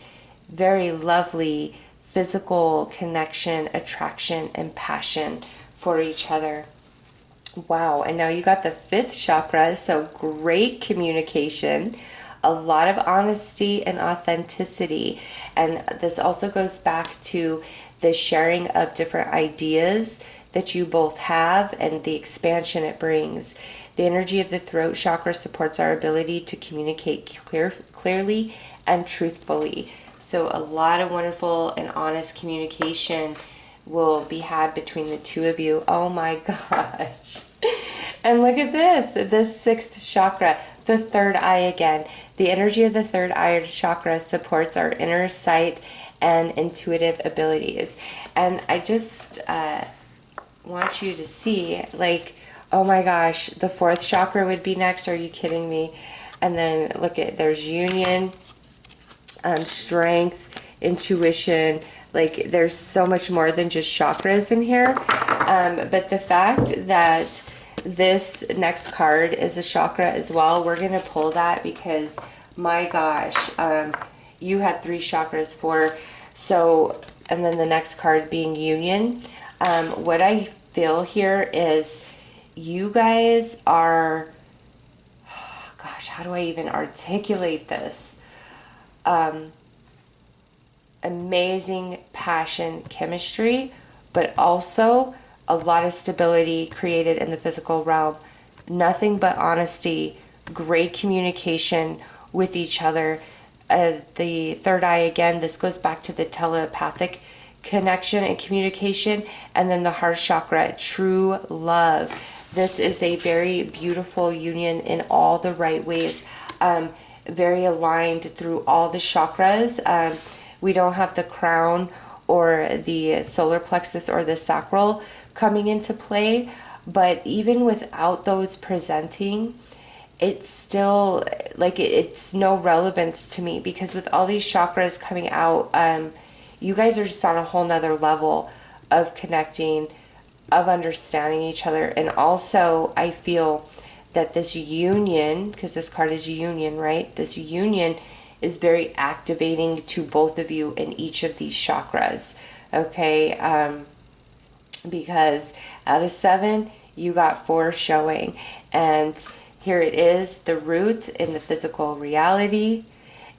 very lovely physical connection, attraction, and passion for each other. Wow, and now you got the fifth chakra, so great communication, a lot of honesty and authenticity. And this also goes back to the sharing of different ideas that you both have and the expansion it brings. The energy of the throat chakra supports our ability to communicate clearly and truthfully. So a lot of wonderful and honest communication will be had between the two of you. Oh my gosh. And look at this sixth chakra, the third eye again. The energy of the third eye chakra supports our inner sight and intuitive abilities. And I just want you to see, like, oh my gosh, the fourth chakra would be next. Are you kidding me? And then look at, there's union, strength, intuition. Like, there's so much more than just chakras in here. But the fact that this next card is a chakra as well, we're going to pull that because, my gosh, you had 3 chakras, 4. So, and then the next card being union. What I feel here is you guys are, oh gosh, how do I even articulate this? Amazing passion, chemistry, but also a lot of stability created in the physical realm. Nothing but honesty, great communication with each other. The third eye, again, this goes back to the telepathic connection and communication. And then the heart chakra, true love. This is a very beautiful union in all the right ways. Very aligned through all the chakras. We don't have the crown or the solar plexus or the sacral coming into play, but even without those presenting, it's still like it's no relevance to me, because with all these chakras coming out, you guys are just on a whole nother level of connecting, of understanding each other. And also I feel that this union, because this card is union, right? This union is very activating to both of you in each of these chakras. Okay, because out of 7, you got 4 showing. And here it is, the root in the physical reality,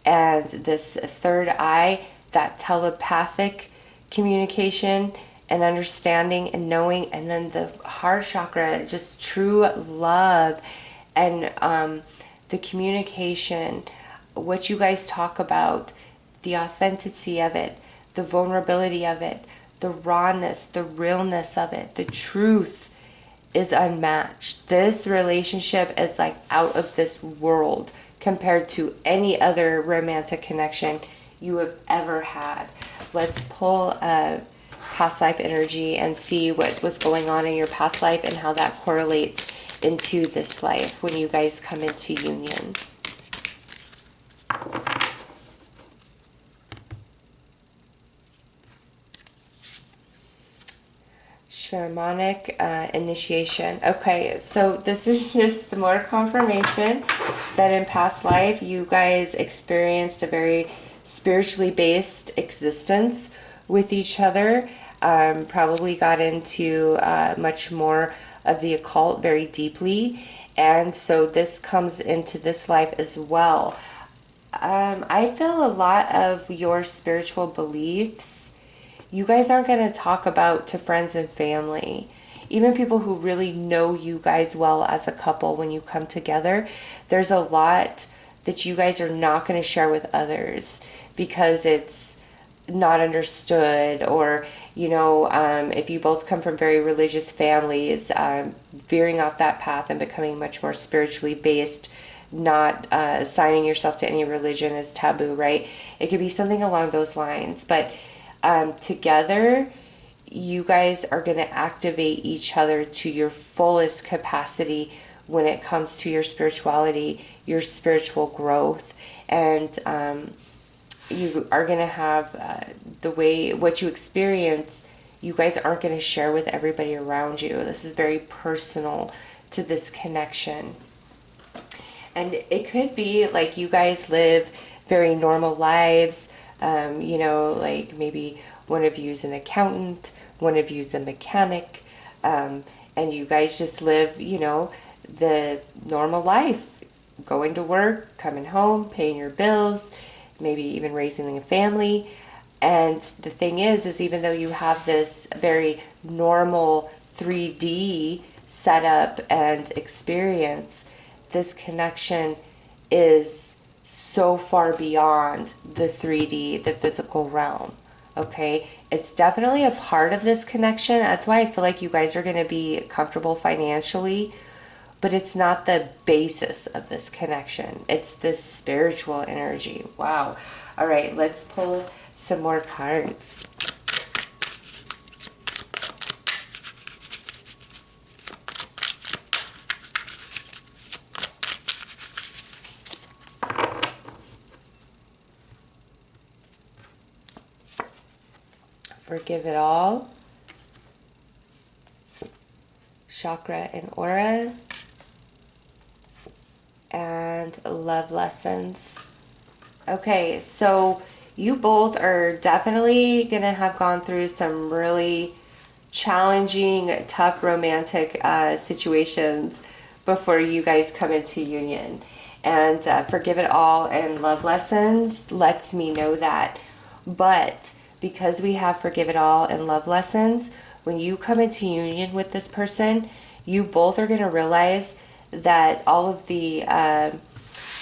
and this third eye, that telepathic communication and understanding and knowing. And then the heart chakra, just true love and the communication, what you guys talk about, the authenticity of it, the vulnerability of it, the rawness, the realness of it, the truth is unmatched. This relationship is like out of this world compared to any other romantic connection you have ever had. Let's pull a past life energy and see what was going on in your past life and how that correlates into this life when you guys come into union. Shamanic initiation. Okay, so this is just more confirmation that in past life you guys experienced a very spiritually based existence with each other. Probably got into much more of the occult very deeply, and so this comes into this life as well. I feel a lot of your spiritual beliefs you guys aren't going to talk about to friends and family. Even people who really know you guys well as a couple, when you come together, there's a lot that you guys are not going to share with others because it's not understood, or if you both come from very religious families, veering off that path and becoming much more spiritually based, not assigning yourself to any religion as taboo, right? It could be something along those lines. But together, you guys are going to activate each other to your fullest capacity when it comes to your spirituality, your spiritual growth, and you are going to have what you experience, you guys aren't going to share with everybody around you. This is very personal to this connection. And it could be like you guys live very normal lives. Like maybe one of you is an accountant, one of you is a mechanic, and you guys just live, the normal life, going to work, coming home, paying your bills, maybe even raising a family. And the thing is even though you have this very normal 3D setup and experience, this connection is so far beyond the 3D, the physical realm. Okay, it's definitely a part of this connection. That's why I feel like you guys are going to be comfortable financially, but it's not the basis of this connection. It's this spiritual energy. Wow. All right, let's pull some more cards. Forgive it all. Chakra and aura. And love lessons. Okay, so you both are definitely going to have gone through some really challenging, tough romantic situations before you guys come into union. And forgive it all and love lessons lets me know that. But because we have forgive it all and love lessons, when you come into union with this person, you both are going to realize that all of the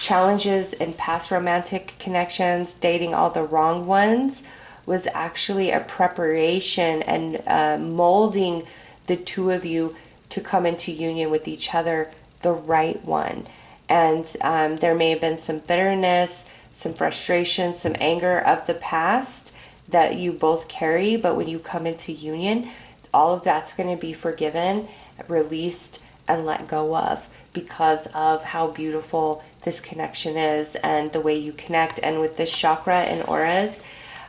challenges in past romantic connections, dating all the wrong ones, was actually a preparation and molding the two of you to come into union with each other, the right one. And there may have been some bitterness, some frustration, some anger of the past that you both carry, but when you come into union, all of that's going to be forgiven, released, and let go of, because of how beautiful this connection is and the way you connect. And with this chakra and auras,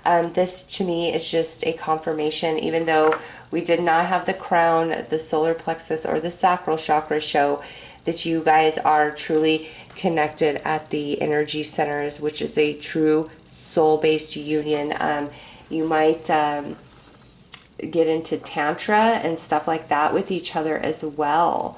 this to me is just a confirmation. Even though we did not have the crown, the solar plexus, or the sacral chakra show, that you guys are truly connected at the energy centers, which is a true soul-based union. You might get into tantra and stuff like that with each other as well,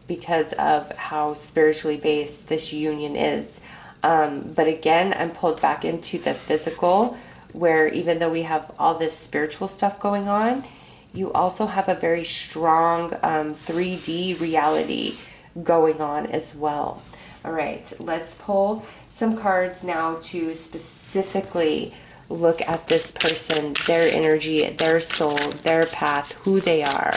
because of how spiritually based this union is. But again, I'm pulled back into the physical, where even though we have all this spiritual stuff going on, you also have a very strong 3D reality going on as well. All right, let's pull some cards now to specifically look at this person, their energy, their soul, their path, who they are.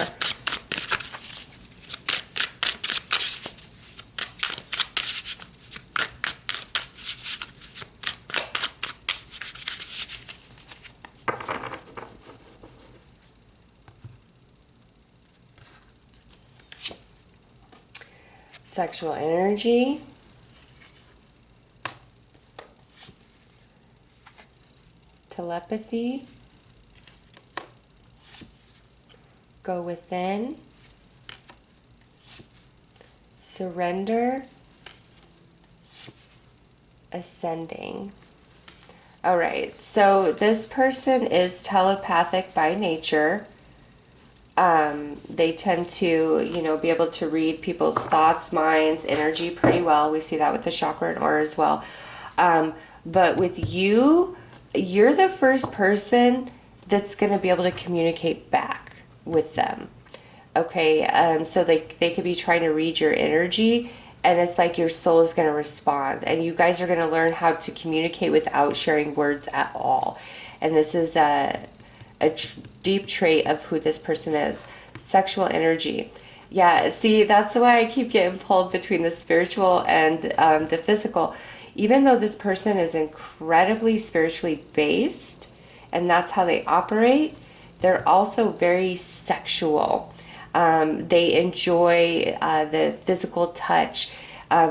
Sexual energy. Telepathy. Go within. Surrender. Ascending. All right, so this person is telepathic by nature. They tend to, you know, be able to read people's thoughts, minds, energy pretty well. We see that with the chakra and aura as well. But with you, you're the first person that's going to be able to communicate back with them. Okay, so they could be trying to read your energy, and it's like your soul is going to respond, and you guys are going to learn how to communicate without sharing words at all. And this is a deep trait of who this person is. Sexual energy. Yeah, see, that's why I keep getting pulled between the spiritual and the physical. Even though this person is incredibly spiritually based, and that's how they operate, they're also very sexual. They enjoy the physical touch,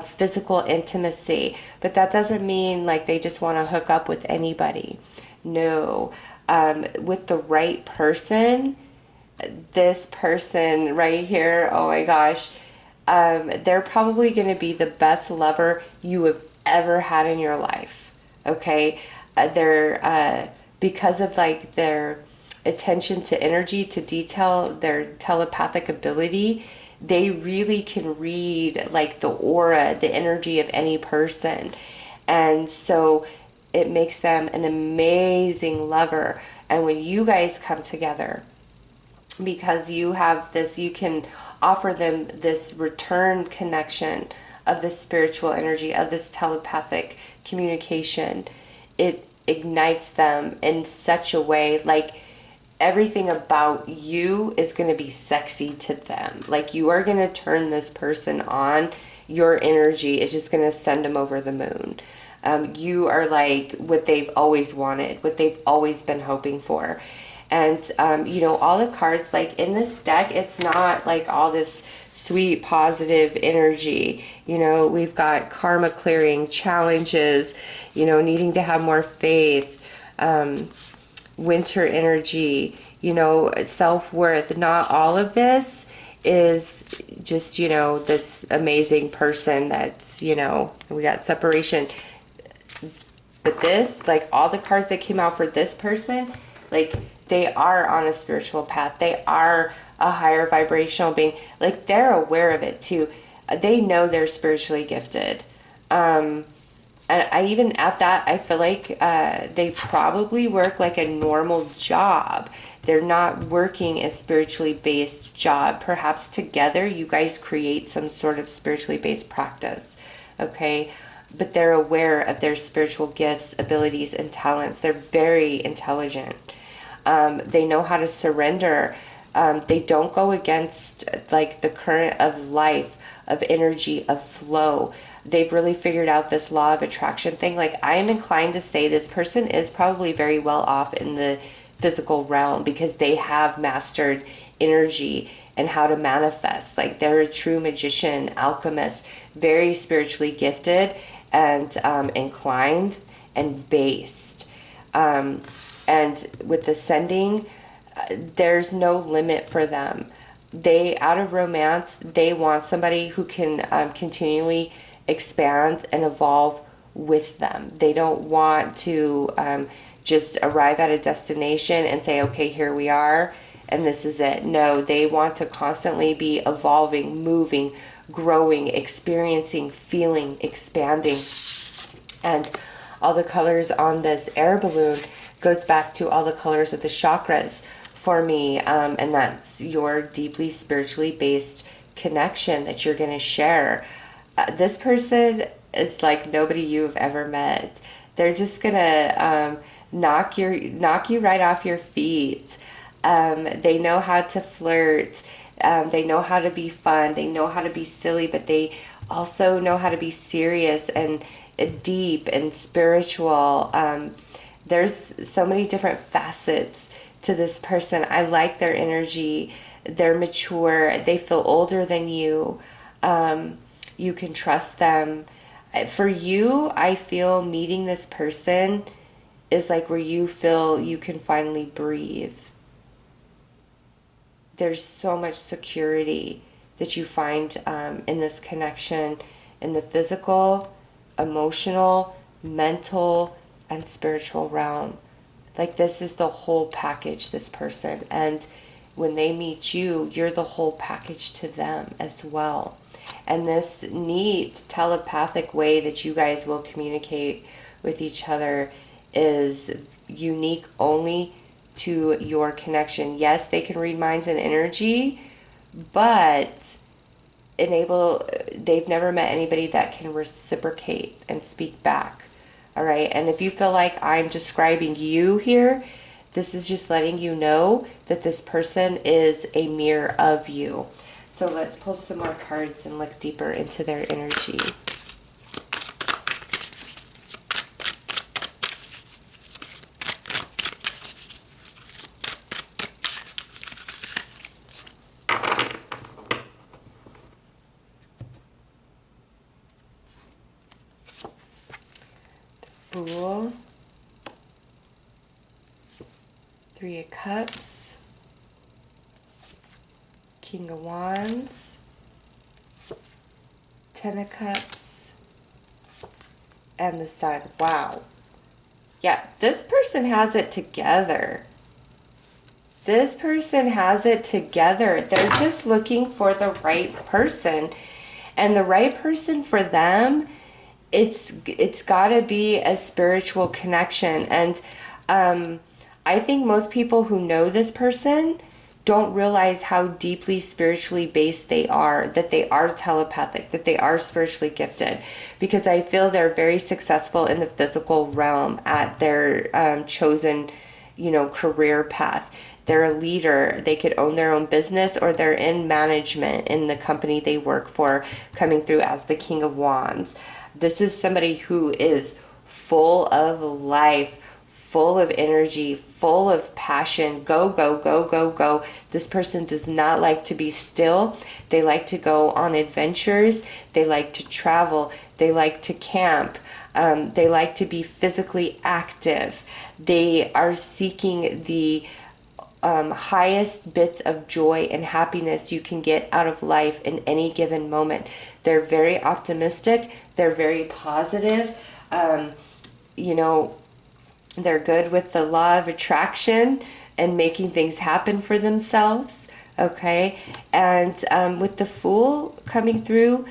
physical intimacy, but that doesn't mean like they just want to hook up with anybody. No. With the right person, this person right here, oh my gosh, they're probably going to be the best lover you have ever had in your life. Okay, they're because of like their attention to energy, to detail, their telepathic ability, they really can read like the aura, the energy of any person. And so it makes them an amazing lover. And when you guys come together, because you have this, you can offer them this return connection of this spiritual energy, of this telepathic communication. It ignites them in such a way, like everything about you is going to be sexy to them. Like you are going to turn this person on. Your energy is just going to send them over the moon. You are like what they've always wanted, what they've always been hoping for. And, you know, all the cards, like in this deck, it's not like all this sweet, positive energy. You know, we've got karma clearing, challenges, you know, needing to have more faith, winter energy, you know, self-worth. Not all of this is just, you know, this amazing person that's, you know, we got separation. But this, like all the cards that came out for this person, like they are on a spiritual path. They are a higher vibrational being. Like they're aware of it too. They know they're spiritually gifted. And I even at that, I feel like they probably work like a normal job. They're not working a spiritually based job. Perhaps together you guys create some sort of spiritually based practice. Okay. But they're aware of their spiritual gifts, abilities, and talents. They're very intelligent. They know how to surrender. They don't go against like the current of life, of energy, of flow. They've really figured out this law of attraction thing. Like I am inclined to say this person is probably very well off in the physical realm because they have mastered energy and how to manifest. Like they're a true magician, alchemist, very spiritually gifted and inclined and based. And with the sending, there's no limit for them. They, out of romance, they want somebody who can continually expand and evolve with them. They don't want to just arrive at a destination and say, okay, here we are, and this is it. No, they want to constantly be evolving, moving, growing, experiencing, feeling, expanding. And all the colors on this air balloon goes back to all the colors of the chakras. for me, and that's your deeply spiritually based connection that you're going to share. This person is like nobody you've ever met. They're just going to knock you right off your feet. They know how to flirt. They know how to be fun. They know how to be silly, but they also know how to be serious and deep and spiritual. There's so many different facets to this person. I like their energy. They're mature. They feel older than you. You can trust them. For you, I feel meeting this person is like where you feel you can finally breathe. There's so much security that you find in this connection, in the physical, emotional, mental, and spiritual realm. Like, this is the whole package, this person. And when they meet you, you're the whole package to them as well. And this neat telepathic way that you guys will communicate with each other is unique only to your connection. Yes, they can read minds and energy, but they've never met anybody that can reciprocate and speak back. All right. And if you feel like I'm describing you here, this is just letting you know that this person is a mirror of you. So let's pull some more cards and look deeper into their energy. Fool, Three of Cups, King of Wands, Ten of Cups, and the Sun. Wow. Yeah, this person has it together. This person has it together. They're just looking for the right person. And the right person for them, it's got to be a spiritual connection. And I think most people who know this person don't realize how deeply spiritually based they are, that they are telepathic, that they are spiritually gifted, because I feel they're very successful in the physical realm at their chosen, career path. They're a leader. They could own their own business, or they're in management in the company they work for, coming through as the King of Wands. This is somebody who is full of life, full of energy, full of passion. Go, go, go, go, go. This person does not like to be still. They like to go on adventures. They like to travel. They like to camp. They like to be physically active. They are seeking the highest bits of joy and happiness you can get out of life in any given moment. They're very optimistic. They're very positive. They're good with the law of attraction and making things happen for themselves. Okay. And with the Fool coming through,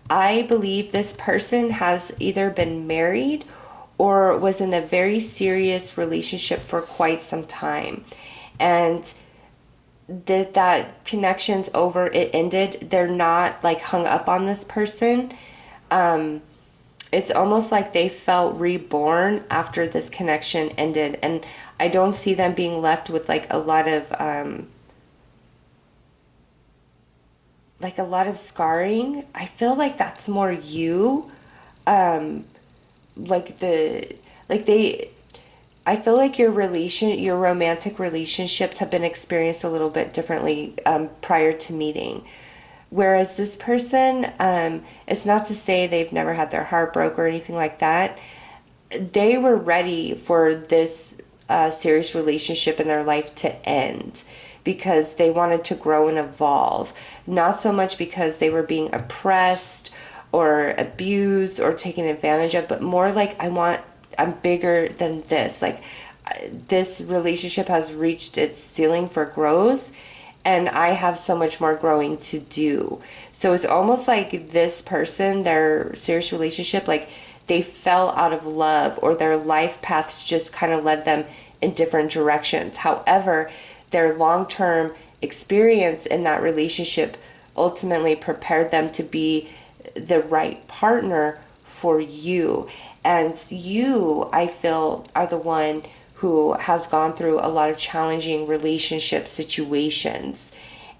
I believe this person has either been married or was in a very serious relationship for quite some time. And that connection's over, it ended. They're not like hung up on this person. It's almost like they felt reborn after this connection ended. And I don't see them being left with like a lot of scarring. I feel like that's more you. I feel like your romantic relationships have been experienced a little bit differently prior to meeting. Whereas this person, it's not to say they've never had their heart broke or anything like that. They were ready for this serious relationship in their life to end because they wanted to grow and evolve. Not so much because they were being oppressed or abused or taken advantage of, but more like, I'm bigger than this. Like, this relationship has reached its ceiling for growth, and I have so much more growing to do. So it's almost like this person, their serious relationship, like they fell out of love, or their life paths just kind of led them in different directions. However, their long-term experience in that relationship ultimately prepared them to be the right partner for you. And you, I feel, are the one who has gone through a lot of challenging relationship situations.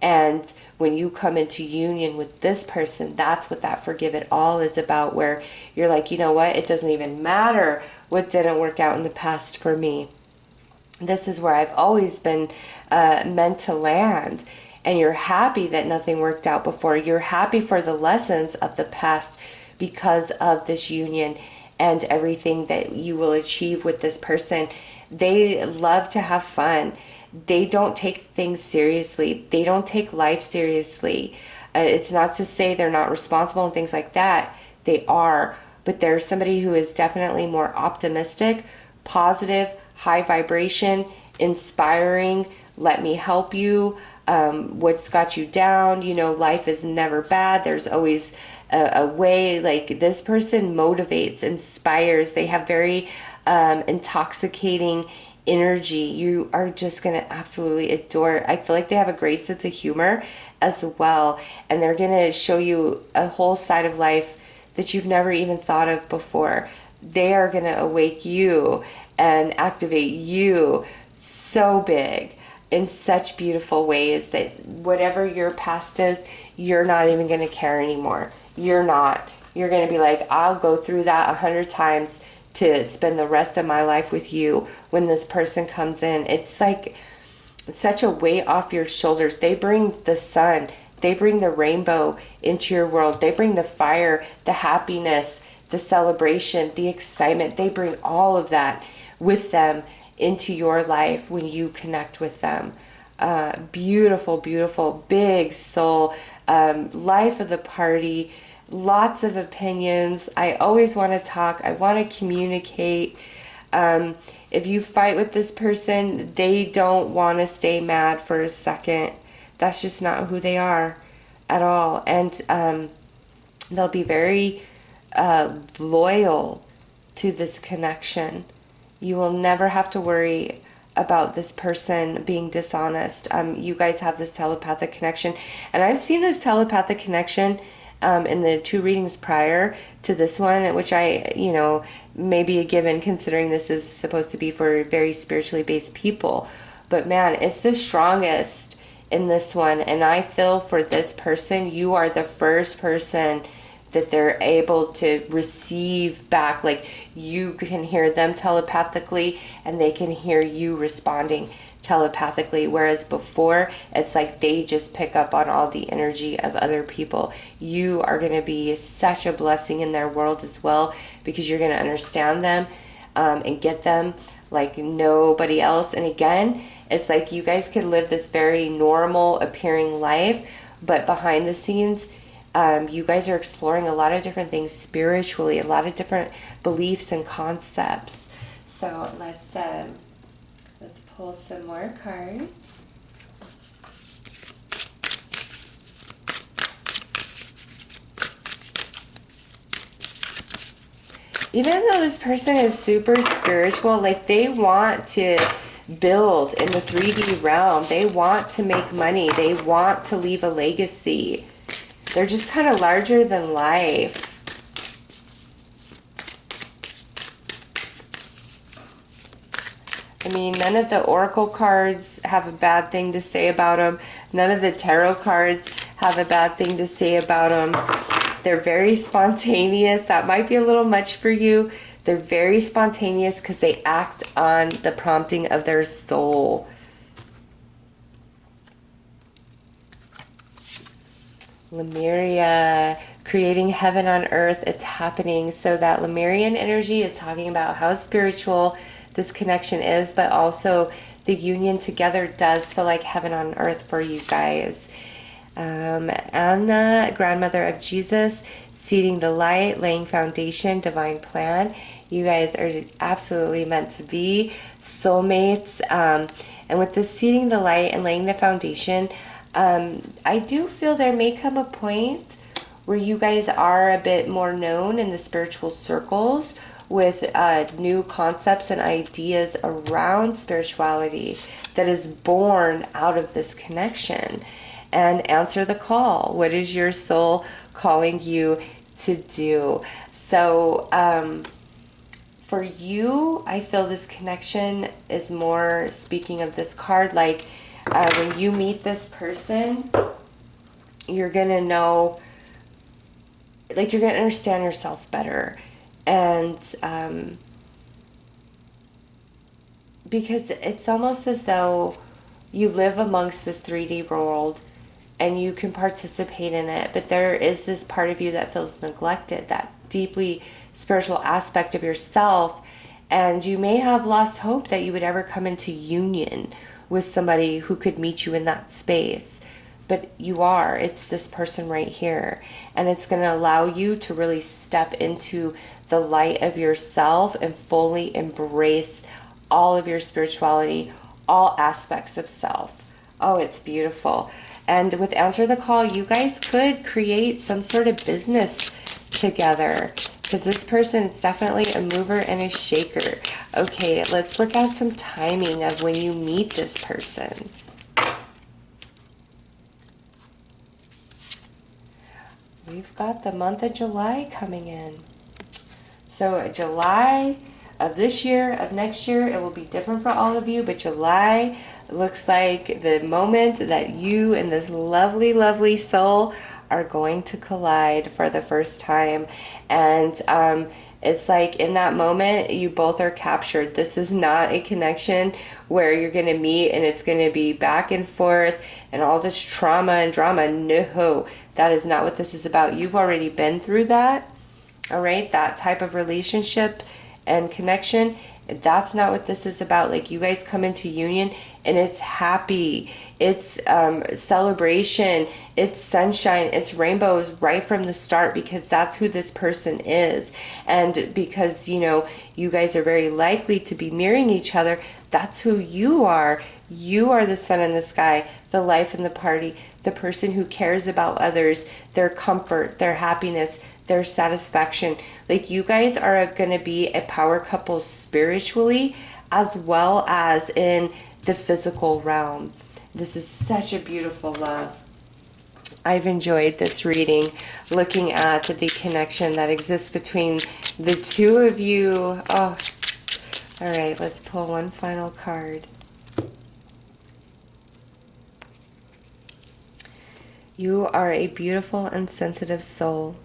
And when you come into union with this person, that's what that forgive it all is about, where you're like, you know what, it doesn't even matter what didn't work out in the past for me. This is where I've always been meant to land. And you're happy that nothing worked out before. You're happy for the lessons of the past because of this union and everything that you will achieve with this person. They love to have fun. They don't take things seriously. They don't take life seriously. It's not to say they're not responsible and things like that. They are. But there's somebody who is definitely more optimistic, positive, high vibration, inspiring, let me help you. What's got you down? You know, life is never bad. There's always a way. Like, this person motivates, inspires. They have very intoxicating energy. You are just going to absolutely adore it. I feel like they have a great sense of humor as well. And they're going to show you a whole side of life that you've never even thought of before. They are going to awake you and activate you so big in such beautiful ways that whatever your past is, you're not even going to care anymore. You're not. You're going to be like, I'll go through that 100 times to spend the rest of my life with you when this person comes in. It's like such a weight off your shoulders. They bring the sun. They bring the rainbow into your world. They bring the fire, the happiness, the celebration, the excitement. They bring all of that with them into your life when you connect with them. Beautiful, beautiful, big soul, life of the party, lots of opinions. I always want to talk. I want to communicate. If you fight with this person, they don't want to stay mad for a second. That's just not who they are at all. And they'll be very loyal to this connection. You will never have to worry about this person being dishonest. You guys have this telepathic connection. And I've seen this telepathic connection in the 2 readings prior to this one, which I, may be a given considering this is supposed to be for very spiritually based people. But man, it's the strongest in this one. And I feel for this person, you are the first person that they're able to receive back. Like, you can hear them telepathically and they can hear you responding telepathically, whereas before it's like they just pick up on all the energy of other people. You are going to be such a blessing in their world as well, because you're going to understand them and get them like nobody else. And again, it's like you guys can live this very normal appearing life, but behind the scenes, you guys are exploring a lot of different things spiritually, a lot of different beliefs and concepts. So let's pull some more cards. Even though this person is super spiritual, like, they want to build in the 3D realm. They want to make money. They want to leave a legacy. They're just kind of larger than life. I mean, none of the oracle cards have a bad thing to say about them. None of the tarot cards have a bad thing to say about them. They're very spontaneous. That might be a little much for you. They're very spontaneous because they act on the prompting of their soul. Lemuria, creating heaven on earth. It's happening. So that Lemurian energy is talking about how spiritual this connection is, but also the union together does feel like heaven on earth for you guys. Anna, grandmother of Jesus, seeding the light, laying foundation, divine plan. You guys are absolutely meant to be soulmates. And with the seeding the light and laying the foundation, I do feel there may come a point where you guys are a bit more known in the spiritual circles, with new concepts and ideas around spirituality that is born out of this connection. And answer the call. What is your soul calling you to do? So for you, I feel this connection is more, speaking of this card, like when you meet this person, you're going to know, like you're going to understand yourself better. And because it's almost as though you live amongst this 3D world and you can participate in it, but there is this part of you that feels neglected, that deeply spiritual aspect of yourself, and you may have lost hope that you would ever come into union with somebody who could meet you in that space. But you are. It's this person right here, and it's going to allow you to really step into the light of yourself and fully embrace all of your spirituality, all aspects of self. Oh, it's beautiful. And with Answer the Call, you guys could create some sort of business together, because this person is definitely a mover and a shaker. Okay, let's look at some timing of when you meet this person. We've got the month of July coming in. So July of this year, of next year, it will be different for all of you, but July looks like the moment that you and this lovely, lovely soul are going to collide for the first time. And it's like in that moment, you both are captured. This is not a connection where you're going to meet and it's going to be back and forth and all this trauma and drama. No, that is not what this is about. You've already been through that. All right, that type of relationship and connection, that's not what this is about. Like, you guys come into union and it's happy, it's celebration, it's sunshine, it's rainbows right from the start, because that's who this person is. And because, you know, you guys are very likely to be mirroring each other, that's who you are. You are the sun in the sky, the life in the party, the person who cares about others, their comfort, their happiness, their satisfaction. Like, you guys are going to be a power couple spiritually as well as in the physical realm. This is such a beautiful love. I've enjoyed this reading, looking at the connection that exists between the two of you. Oh, all right, let's pull one final card. You are a beautiful and sensitive soul.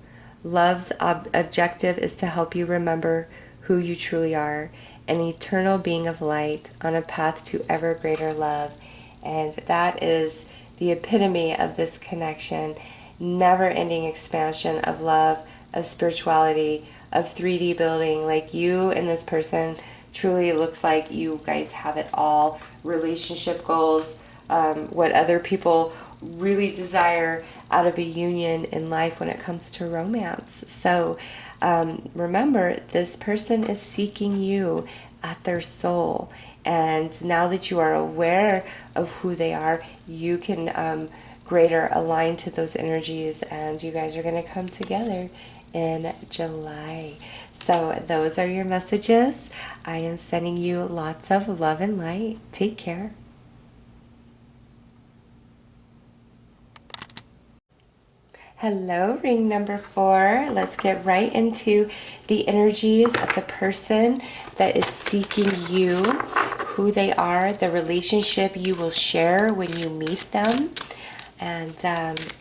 Love's objective is to help you remember who you truly are, an eternal being of light on a path to ever greater love. And that is the epitome of this connection. Never-ending expansion of love, of spirituality, of 3D building. Like, you and this person truly looks like you guys have it all. Relationship goals, what other people really desire out of a union in life when it comes to romance. So remember, this person is seeking you at their soul, and now that you are aware of who they are, you can greater align to those energies, and you guys are going to come together in July. So those are your messages. I am sending you lots of love and light. Take care. Hello, ring number 4. Let's get right into the energies of the person that is seeking you, who they are, the relationship you will share when you meet them. And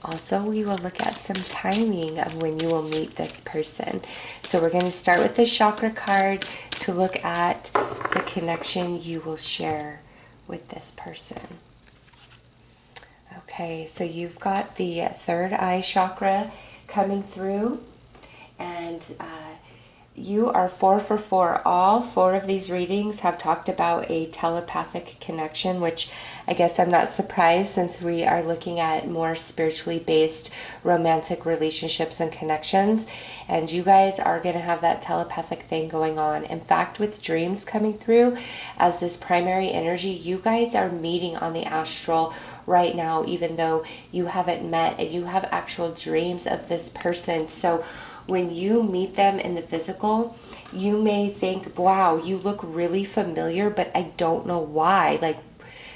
also we will look at some timing of when you will meet this person. So we're going to start with the chakra card to look at the connection you will share with this person. Okay, so you've got the third eye chakra coming through, and you are 4 for 4. All 4 of these readings have talked about a telepathic connection, which I guess I'm not surprised, since we are looking at more spiritually based romantic relationships and connections. And you guys are going to have that telepathic thing going on. In fact, with dreams coming through as this primary energy, you guys are meeting on the astral right now, even though you haven't met, and you have actual dreams of this person. So when you meet them in the physical, you may think, wow, you look really familiar, but I don't know why. Like,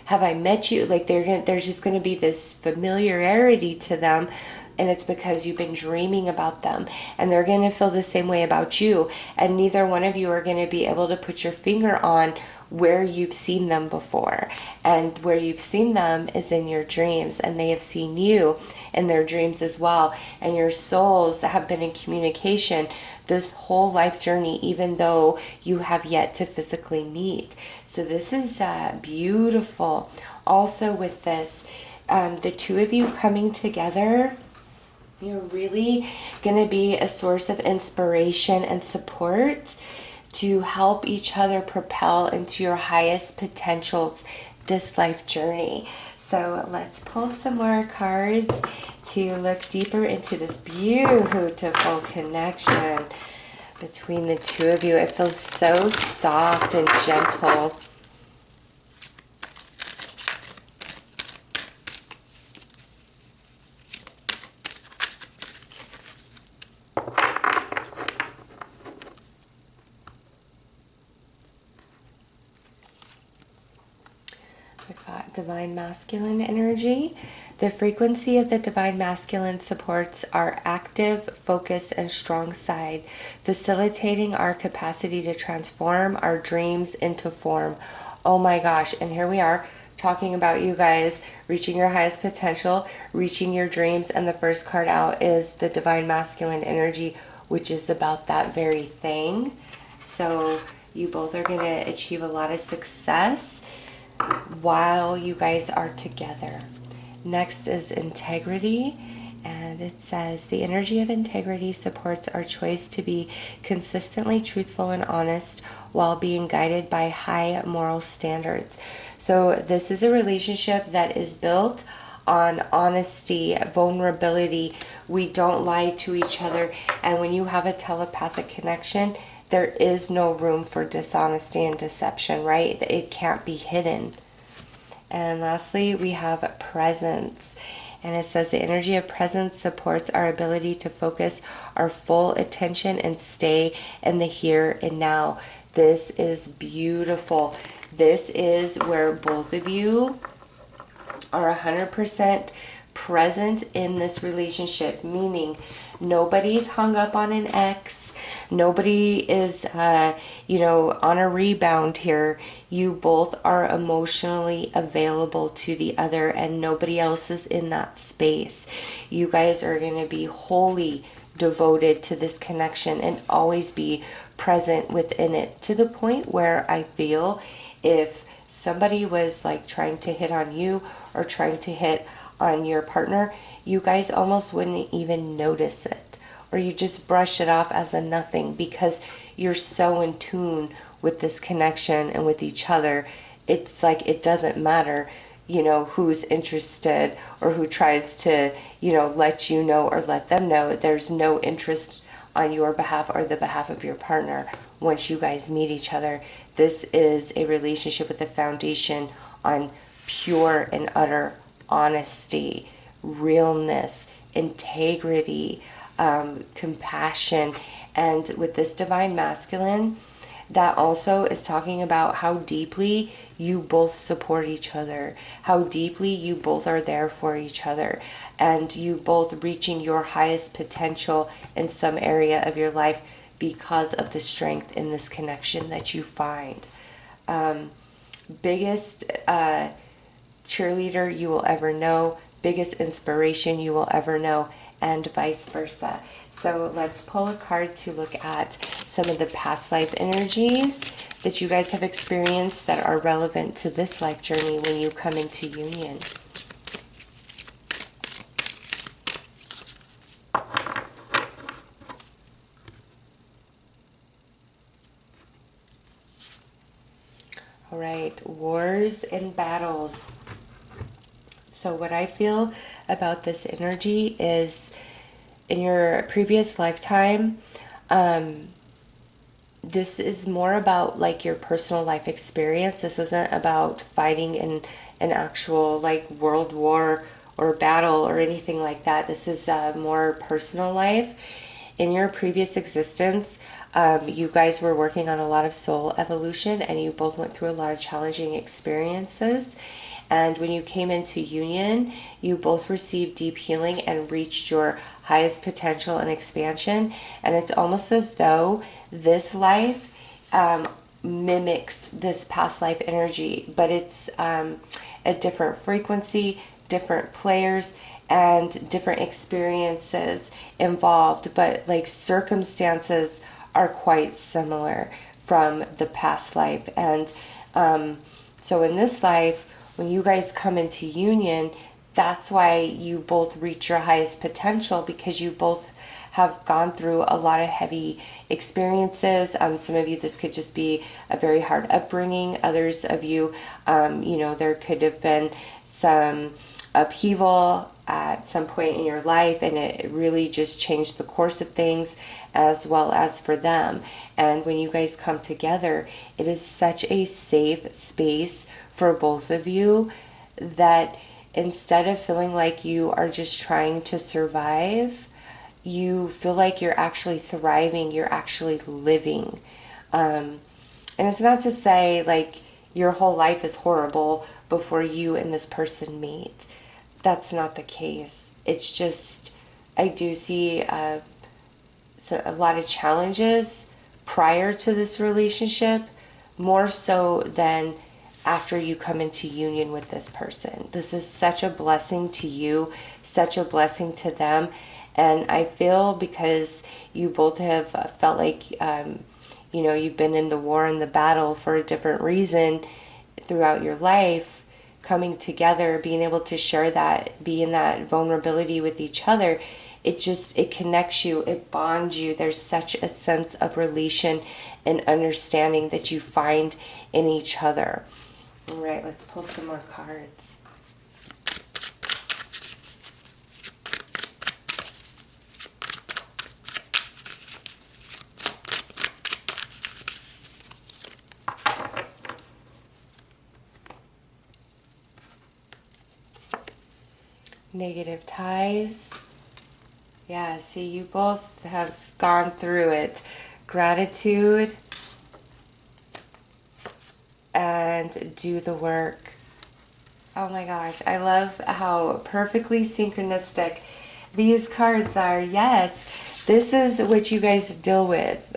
have I met you? Like, there's just going to be this familiarity to them, and it's because you've been dreaming about them, and they're going to feel the same way about you, and neither one of you are going to be able to put your finger on where you've seen them before. And where you've seen them is in your dreams, and they have seen you in their dreams as well, and your souls have been in communication this whole life journey, even though you have yet to physically meet. So this is beautiful. Also with this, the two of you coming together, you're really going to be a source of inspiration and support to help each other propel into your highest potentials this life journey. So let's pull some more cards to look deeper into this beautiful connection between the two of you. It feels so soft and gentle. We've got divine masculine energy. The frequency of the divine masculine supports our active, focused, and strong side, facilitating our capacity to transform our dreams into form. Oh my gosh, and here we are talking about you guys reaching your highest potential, reaching your dreams, and the first card out is the divine masculine energy, which is about that very thing. So you both are going to achieve a lot of success while you guys are together. Next is integrity, and it says the energy of integrity supports our choice to be consistently truthful and honest while being guided by high moral standards. So this is a relationship that is built on honesty, vulnerability. We don't lie to each other, and when you have a telepathic connection, there is no room for dishonesty and deception, right? It can't be hidden. And lastly, we have presence. And it says the energy of presence supports our ability to focus our full attention and stay in the here and now. This is beautiful. This is where both of you are 100% present in this relationship, meaning nobody's hung up on an ex. Nobody is, on a rebound here. You both are emotionally available to the other, and nobody else is in that space. You guys are going to be wholly devoted to this connection and always be present within it, to the point where I feel if somebody was like trying to hit on you or trying to hit on your partner, you guys almost wouldn't even notice it, or you just brush it off as a nothing because you're so in tune with this connection and with each other. It's like it doesn't matter, who's interested or who tries to, let you know or let them know. There's no interest on your behalf or the behalf of your partner once you guys meet each other. This is a relationship with a foundation on pure and utter honesty, realness, integrity, compassion. And with this divine masculine, that also is talking about how deeply you both support each other, how deeply you both are there for each other, and you both reaching your highest potential in some area of your life because of the strength in this connection that you find. Biggest cheerleader you will ever know, biggest inspiration you will ever know, and vice versa. So let's pull a card to look at some of the past life energies that you guys have experienced that are relevant to this life journey when you come into union. All right, wars and battles. So what I feel about this energy is in your previous lifetime, this is more about like your personal life experience. This isn't about fighting in an actual like world war or battle or anything like that. This is more personal life. in your previous existence, you guys were working on a lot of soul evolution, and you both went through a lot of challenging experiences. And when you came into union, you both received deep healing and reached your highest potential and expansion. And it's almost as though this life mimics this past life energy, but it's a different frequency, different players, and different experiences involved, but like circumstances are quite similar from the past life. And so in this life, when you guys come into union, that's why you both reach your highest potential, because you both have gone through a lot of heavy experiences. Some of you, this could just be a very hard upbringing. Others of you, there could have been some upheaval at some point in your life, and it really just changed the course of things, as well as for them. And when you guys come together, it is such a safe space for both of you that instead of feeling like you are just trying to survive, you feel like you're actually thriving, you're actually living. And it's not to say like your whole life is horrible before you and this person meet. That's not the case. It's just, I do see a lot of challenges prior to this relationship, more so than after you come into union with this person. This is such a blessing to you, such a blessing to them. And I feel because you both have felt like, you've been in the war and the battle for a different reason throughout your life, coming together, being able to share that, be in that vulnerability with each other, it connects you, it bonds you. There's such a sense of relation and understanding that you find in each other. All right, let's pull some more cards. Negative ties. Yeah, see, you both have gone through it. Gratitude and do the work. Oh my gosh, I love how perfectly synchronistic these cards are. Yes, this is what you guys deal with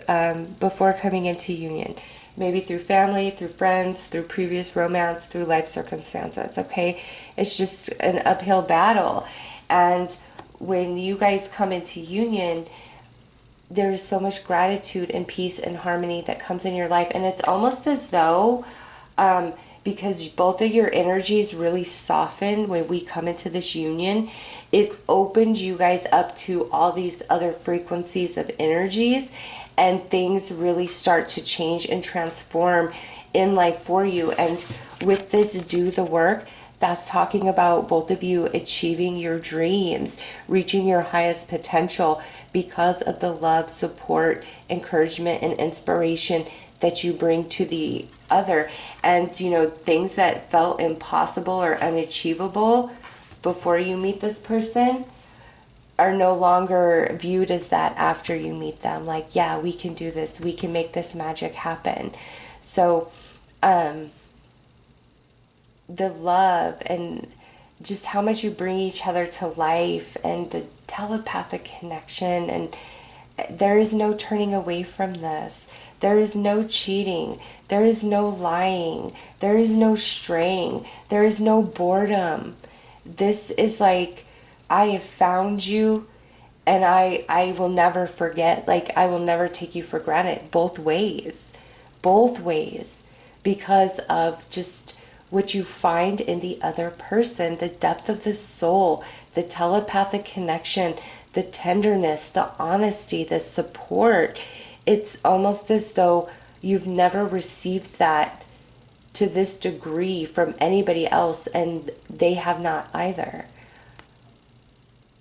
before coming into union. Maybe through family, through friends, through previous romance, through life circumstances, okay? It's just an uphill battle. And when you guys come into union, there's so much gratitude and peace and harmony that comes in your life. And it's almost as though, because both of your energies really soften when we come into this union, it opens you guys up to all these other frequencies of energies, and things really start to change and transform in life for you. And with this do the work, that's talking about both of you achieving your dreams, reaching your highest potential because of the love, support, encouragement, and inspiration that you bring to the other. And, things that felt impossible or unachievable before you meet this person are no longer viewed as that after you meet them. Like, yeah, we can do this. We can make this magic happen. So, the love and just how much you bring each other to life, and the telepathic connection, and there is no turning away from this. There is no cheating. There is no lying. There is no straying. There is no boredom. This is like, I have found you, and I will never forget. Like, I will never take you for granted. Both ways, because of just what you find in the other person, the depth of the soul, the telepathic connection, the tenderness, the honesty, the support. It's almost as though you've never received that to this degree from anybody else, and they have not either.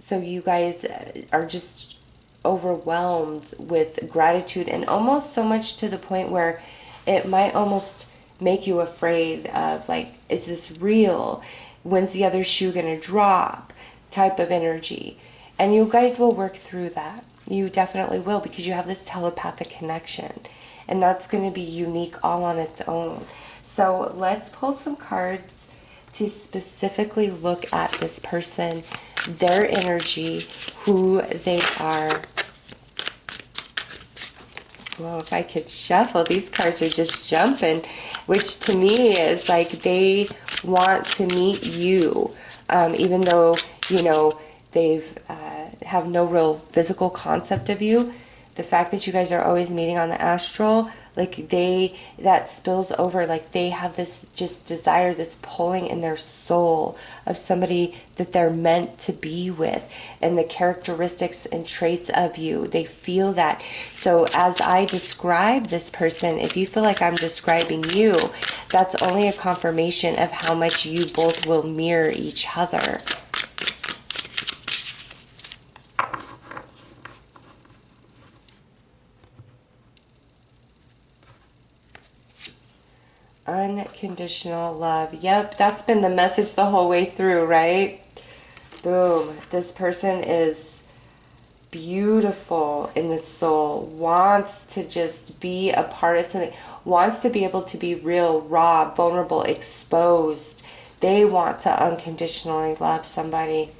So you guys are just overwhelmed with gratitude, and almost so much to the point where it might almost make you afraid of, like, is this real? When's the other shoe gonna drop? Type of energy. And you guys will work through that. You definitely will, because you have this telepathic connection. And that's going to be unique all on its own. So let's pull some cards to specifically look at this person, their energy, who they are. Well, if I could shuffle, these cards are just jumping, which to me is like they want to meet you, even though, you know, they've have no real physical concept of you. The fact that you guys are always meeting on the astral, like that spills over, like they have this just desire, this pulling in their soul of somebody that they're meant to be with, and the characteristics and traits of you, they feel that. So as I describe this person, if you feel like I'm describing you, that's only a confirmation of how much you both will mirror each other. Unconditional love. Yep, that's been the message the whole way through, right? Boom. This person is beautiful in the soul, wants to just be a part of something, wants to be able to be real, raw, vulnerable, exposed. They want to unconditionally love somebody.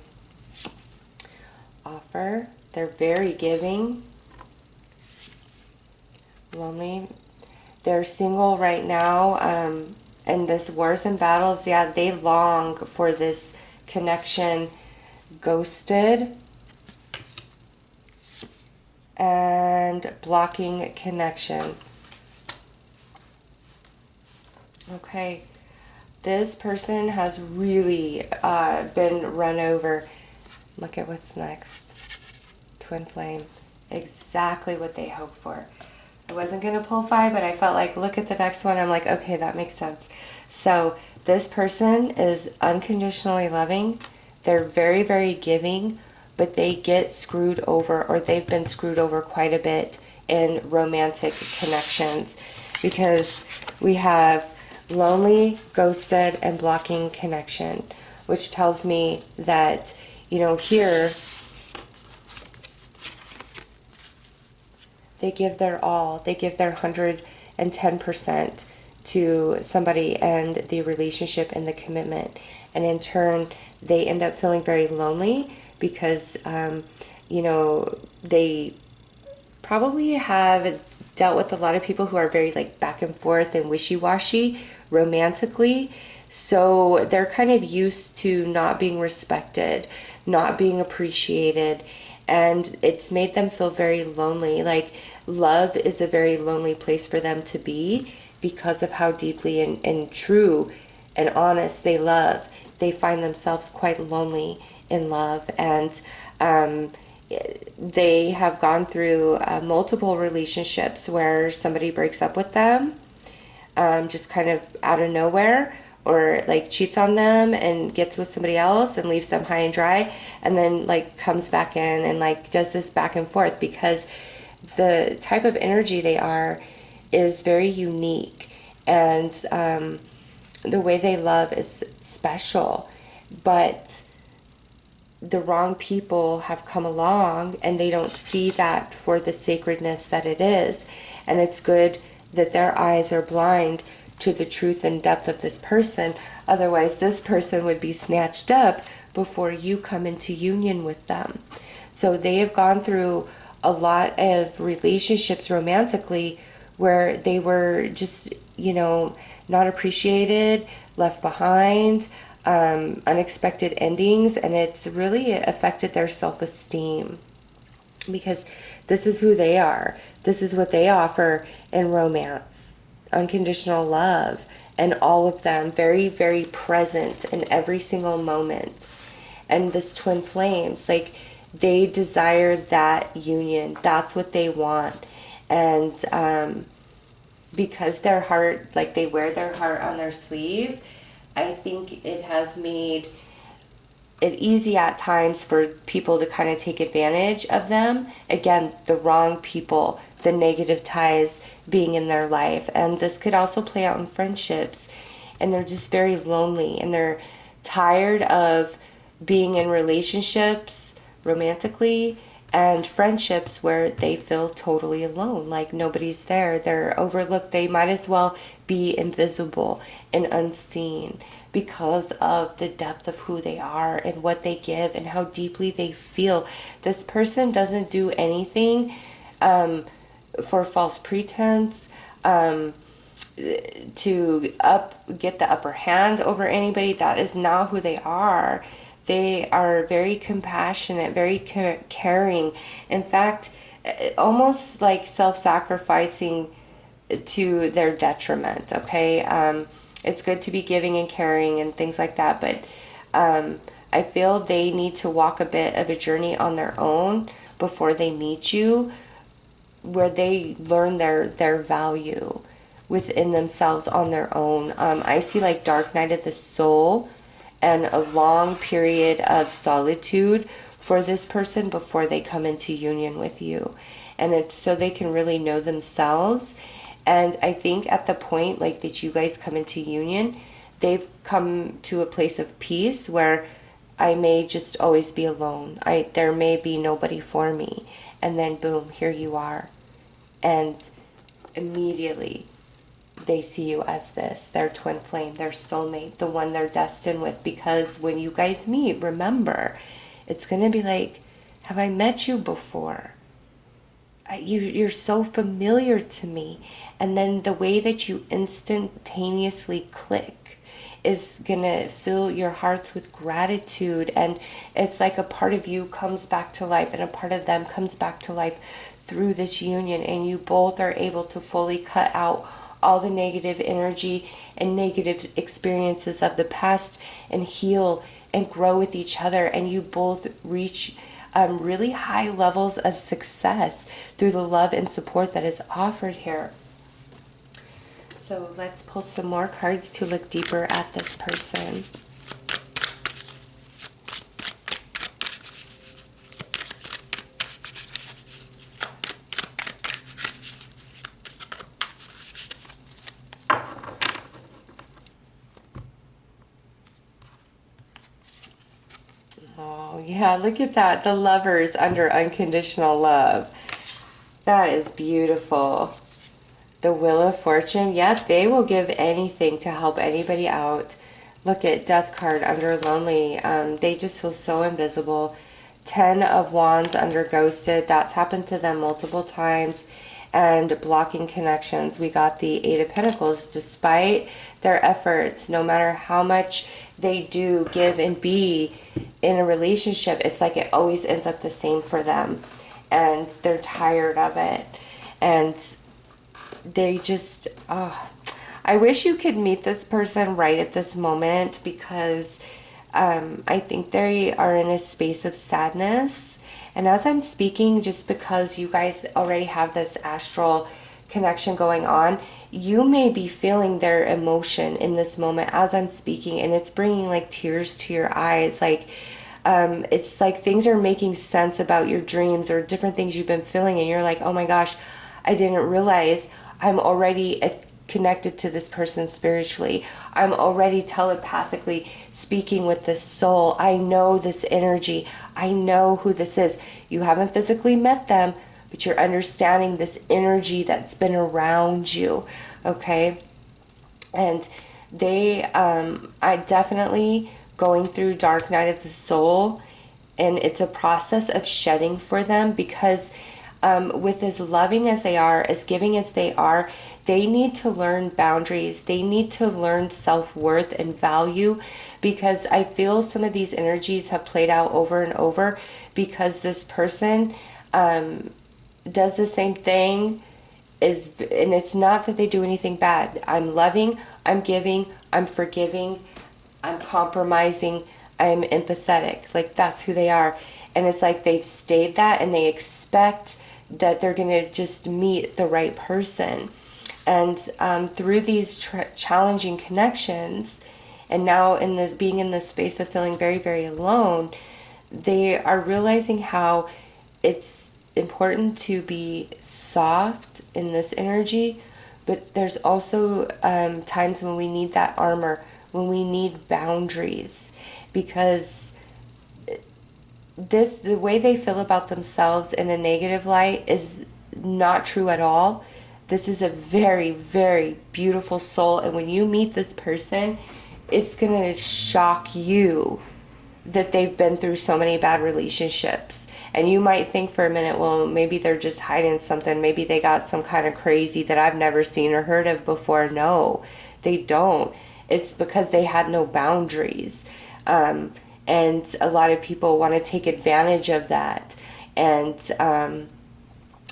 Offer. They're very giving. Lonely. They're single right now, and this wars and battles, yeah, they long for this connection. Ghosted. And blocking connection. Okay, this person has really been run over. Look at what's next. Twin flame. Exactly what they hoped for. I wasn't going to pull 5, but I felt like, look at the next one. I'm like, okay, that makes sense. So this person is unconditionally loving. They're very, very giving, but they get screwed over, or they've been screwed over quite a bit in romantic connections, because we have lonely, ghosted, and blocking connection, which tells me that, you know, here they give their all. They give their 110% to somebody and the relationship and the commitment. And in turn, they end up feeling very lonely because, you know, they probably have dealt with a lot of people who are very like back and forth and wishy-washy romantically. So they're kind of used to not being respected, not being appreciated, and it's made them feel very lonely. Like, love is a very lonely place for them to be because of how deeply and true and honest they love. They find themselves quite lonely in love, and they have gone through multiple relationships where somebody breaks up with them just kind of out of nowhere, or like cheats on them and gets with somebody else and leaves them high and dry, and then like comes back in and like does this back and forth, because the type of energy they are is very unique, and the way they love is special. But the wrong people have come along and they don't see that for the sacredness that it is. And it's good that their eyes are blind to the truth and depth of this person. Otherwise, this person would be snatched up before you come into union with them. So they have gone through a lot of relationships romantically where they were just, you know, not appreciated, left behind, unexpected endings, and it's really affected their self-esteem, because this is who they are. This is what they offer in romance. Unconditional love, and all of them very, very present in every single moment. And this twin flames, like, they desire that union. That's what they want. And because their heart, like, they wear their heart on their sleeve, I think it has made it easy at times for people to kind of take advantage of them. Again, the wrong people, the negative ties being in their life. And this could also play out in friendships. And they're just very lonely, and they're tired of being in relationships romantically, and friendships where they feel totally alone, like nobody's there. They're overlooked. They might as well be invisible and unseen because of the depth of who they are and what they give and how deeply they feel. This person doesn't do anything for false pretense, to get the upper hand over anybody. That is not who they are. They are very compassionate, very caring. In fact, almost like self-sacrificing to their detriment, okay? It's good to be giving and caring and things like that, but I feel they need to walk a bit of a journey on their own before they meet you, where they learn their value within themselves on their own. I see like dark night of the soul and a long period of solitude for this person before they come into union with you. And it's so they can really know themselves. And I think at the point like that you guys come into union, they've come to a place of peace where I may just always be alone. There may be nobody for me. And then boom, here you are. And immediately they see you as this, their twin flame, their soulmate, the one they're destined with. Because when you guys meet, remember, it's going to be like, have I met you before? You're so familiar to me. And then the way that you instantaneously click is going to fill your hearts with gratitude. And it's like a part of you comes back to life and a part of them comes back to life through this union. And you both are able to fully cut out all the negative energy and negative experiences of the past and heal and grow with each other. And you both reach really high levels of success through the love and support that is offered here. So let's pull some more cards to look deeper at this person. Oh, yeah, look at that. The Lovers under unconditional love. That is beautiful. The Wheel of Fortune. Yep, they will give anything to help anybody out. Look at Death card under Lonely. They just feel so invisible. 10 of Wands under Ghosted. That's happened to them multiple times. And blocking connections. We got the 8 of Pentacles. Despite their efforts, no matter how much they do give and be in a relationship, it's like it always ends up the same for them. And they're tired of it. And they just, I wish you could meet this person right at this moment, because I think they are in a space of sadness. And as I'm speaking, just because you guys already have this astral connection going on, you may be feeling their emotion in this moment as I'm speaking, and it's bringing like tears to your eyes. Like it's like things are making sense about your dreams or different things you've been feeling, and you're like, oh my gosh, I didn't realize I'm already connected to this person spiritually. I'm already telepathically speaking with this soul. I know this energy. I know who this is. You haven't physically met them, but you're understanding this energy that's been around you, okay? And they I definitely going through dark night of the soul, and it's a process of shedding for them, because with as loving as they are, as giving as they are, they need to learn boundaries. They need to learn self-worth and value, because I feel some of these energies have played out over and over, because this person does the same thing, and it's not that they do anything bad. I'm loving, I'm giving, I'm forgiving, I'm compromising, I'm empathetic. Like, that's who they are. And it's like they've stayed that, and they expect that they're going to just meet the right person. And through these challenging connections, and now in this being in this space of feeling very, very alone, they are realizing how it's important to be soft in this energy, but there's also times when we need that armor, when we need boundaries, because the way they feel about themselves in a negative light is not true at all. This is a very, very beautiful soul. And when you meet this person, it's going to shock you that they've been through so many bad relationships. And you might think for a minute, well, maybe they're just hiding something. Maybe they got some kind of crazy that I've never seen or heard of before. No, they don't. It's because they had no boundaries. And a lot of people want to take advantage of that. And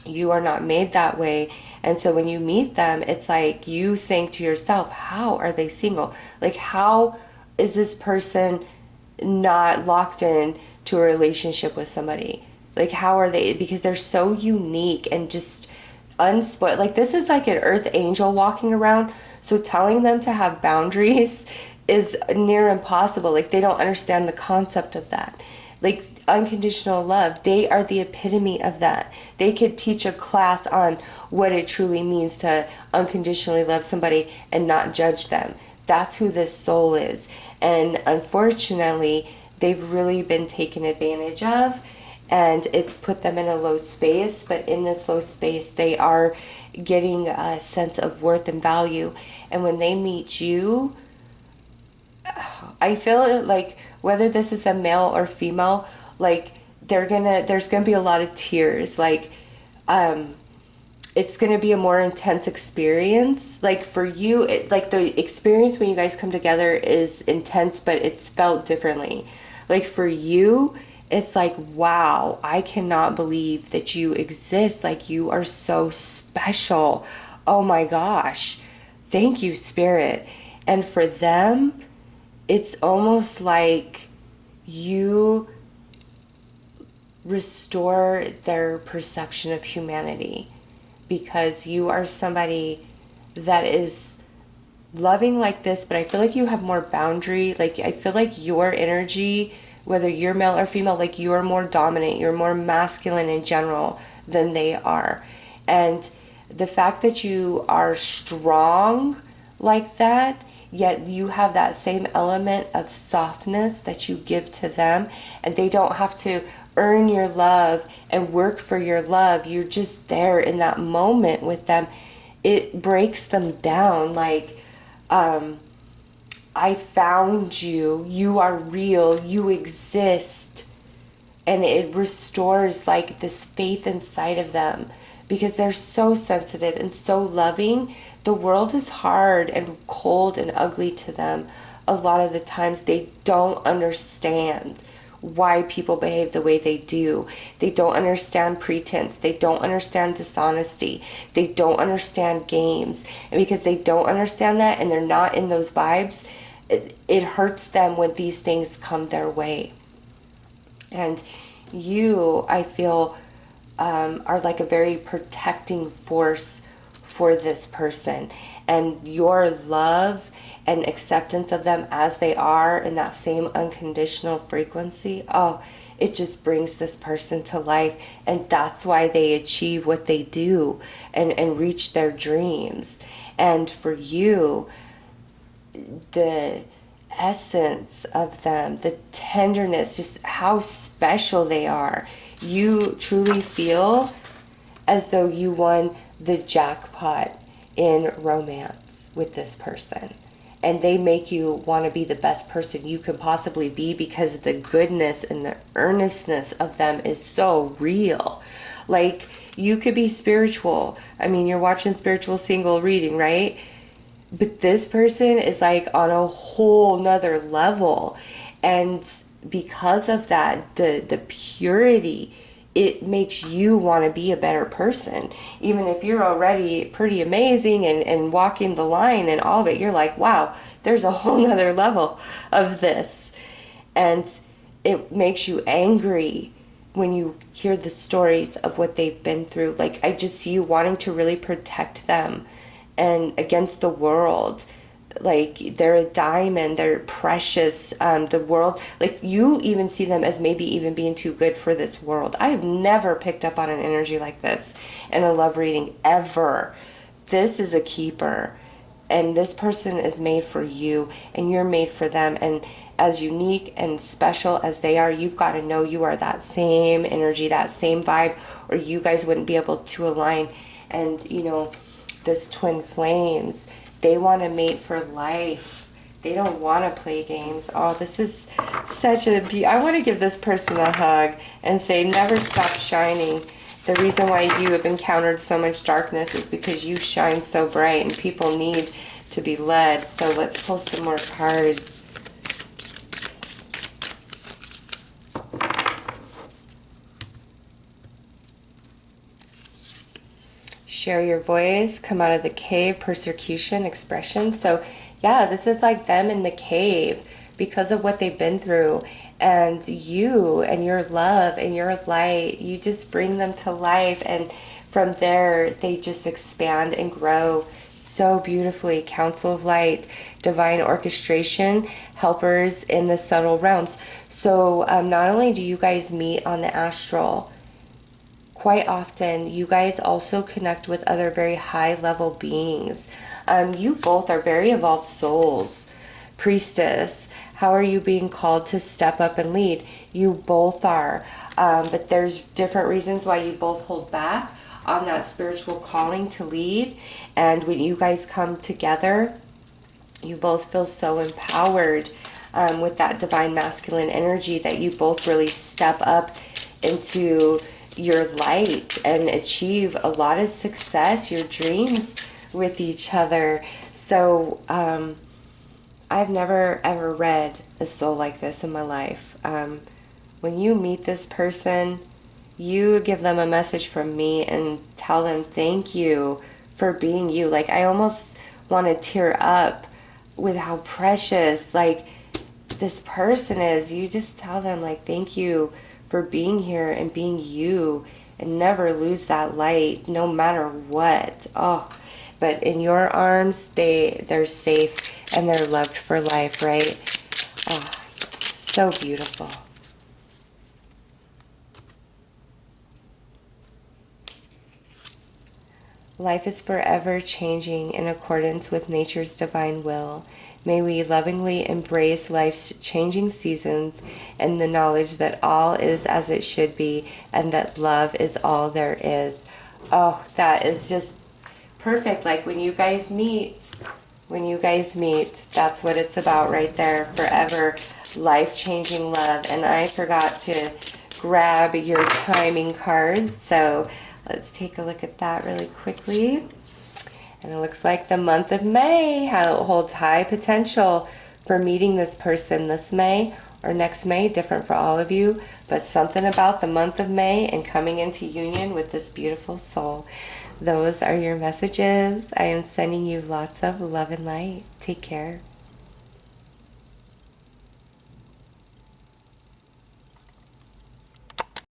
you are not made that way. And so when you meet them, it's like you think to yourself, how are they single? Like, how is this person not locked in to a relationship with somebody? Like, how are they? Because they're so unique and just unspoiled. Like, this is like an earth angel walking around. So telling them to have boundaries is near impossible. Like, they don't understand the concept of that. Like, unconditional love, they are the epitome of that. They could teach a class on what it truly means to unconditionally love somebody and not judge them. That's who this soul is. And unfortunately, they've really been taken advantage of, and it's put them in a low space. But in this low space, they are getting a sense of worth and value. And when they meet you, I feel like whether this is a male or female, like there's gonna be a lot of tears. Like, it's gonna be a more intense experience. Like for you, like the experience when you guys come together is intense, but it's felt differently. Like for you, it's like, wow, I cannot believe that you exist. Like, you are so special. Oh my gosh. Thank you, Spirit. And for them, it's almost like you restore their perception of humanity, because you are somebody that is loving like this, but I feel like you have more boundary. Like, I feel like your energy, whether you're male or female, like you're more dominant, you're more masculine in general than they are. And the fact that you are strong like that, yet you have that same element of softness that you give to them, and they don't have to earn your love and work for your love. You're just there in that moment with them. It breaks them down. Like, I found you, you are real, you exist. And it restores like this faith inside of them, because they're so sensitive and so loving. The world is hard and cold and ugly to them. A lot of the times they don't understand why people behave the way they do. They don't understand pretense. They don't understand dishonesty. They don't understand games. And because they don't understand that and they're not in those vibes, it hurts them when these things come their way. And you, I feel, are like a very protecting force for this person. And your love and acceptance of them as they are in that same unconditional frequency, oh, it just brings this person to life. And that's why they achieve what they do and reach their dreams. And for you, the essence of them, the tenderness, just how special they are. You truly feel as though you won the jackpot in romance with this person. And they make you want to be the best person you can possibly be, because the goodness and the earnestness of them is so real. Like, you could be spiritual. I mean, you're watching Spiritual Single reading, right? But this person is like on a whole nother level. And because of that, the purity, it makes you want to be a better person. Even if you're already pretty amazing and walking the line and all of it, you're like, wow, there's a whole nother level of this. And it makes you angry when you hear the stories of what they've been through. Like, I just see you wanting to really protect them and against the world. Like, they're a diamond, they're precious. The world, like, you even see them as maybe even being too good for this world. I have never picked up on an energy like this in a love reading ever. This is a keeper. And this person is made for you, and you're made for them. And as unique and special as they are, you've got to know you are that same energy, that same vibe, or you guys wouldn't be able to align. And, you know, this twin flames, they want to mate for life. They don't want to play games. Oh, this is such a I want to give this person a hug and say, never stop shining. The reason why you have encountered so much darkness is because you shine so bright, and people need to be led. So let's pull some more cards. Share your voice, come out of the cave, persecution, expression. So yeah, this is like them in the cave because of what they've been through. And you and your love and your light, you just bring them to life. And from there, they just expand and grow so beautifully. Council of Light, divine orchestration, helpers in the subtle realms. So not only do you guys meet on the astral, quite often you guys also connect with other very high level beings. You both are very evolved souls. Priestess, how are you being called to step up and lead? You both are. But there's different reasons why you both hold back on that spiritual calling to lead. And when you guys come together, you both feel so empowered with that divine masculine energy that you both really step up into your light and achieve a lot of success, your dreams with each other. So I've never ever read a soul like this in my life. When you meet this person, you give them a message from me and tell them thank you for being you. Like, I almost want to tear up with how precious like this person is. You just tell them like thank you for being here and being you, and never lose that light no matter what. Oh, but in your arms, they're safe and they're loved for life, right? Oh, so beautiful. Life is forever changing in accordance with nature's divine will. May we lovingly embrace life's changing seasons and the knowledge that all is as it should be and that love is all there is. Oh, that is just perfect. Like when you guys meet, that's what it's about right there. Forever life-changing love. And I forgot to grab your timing cards, so let's take a look at that really quickly. And it looks like the month of May holds high potential for meeting this person this May or next May, different for all of you, but something about the month of May and coming into union with this beautiful soul. Those are your messages. I am sending you lots of love and light. Take care.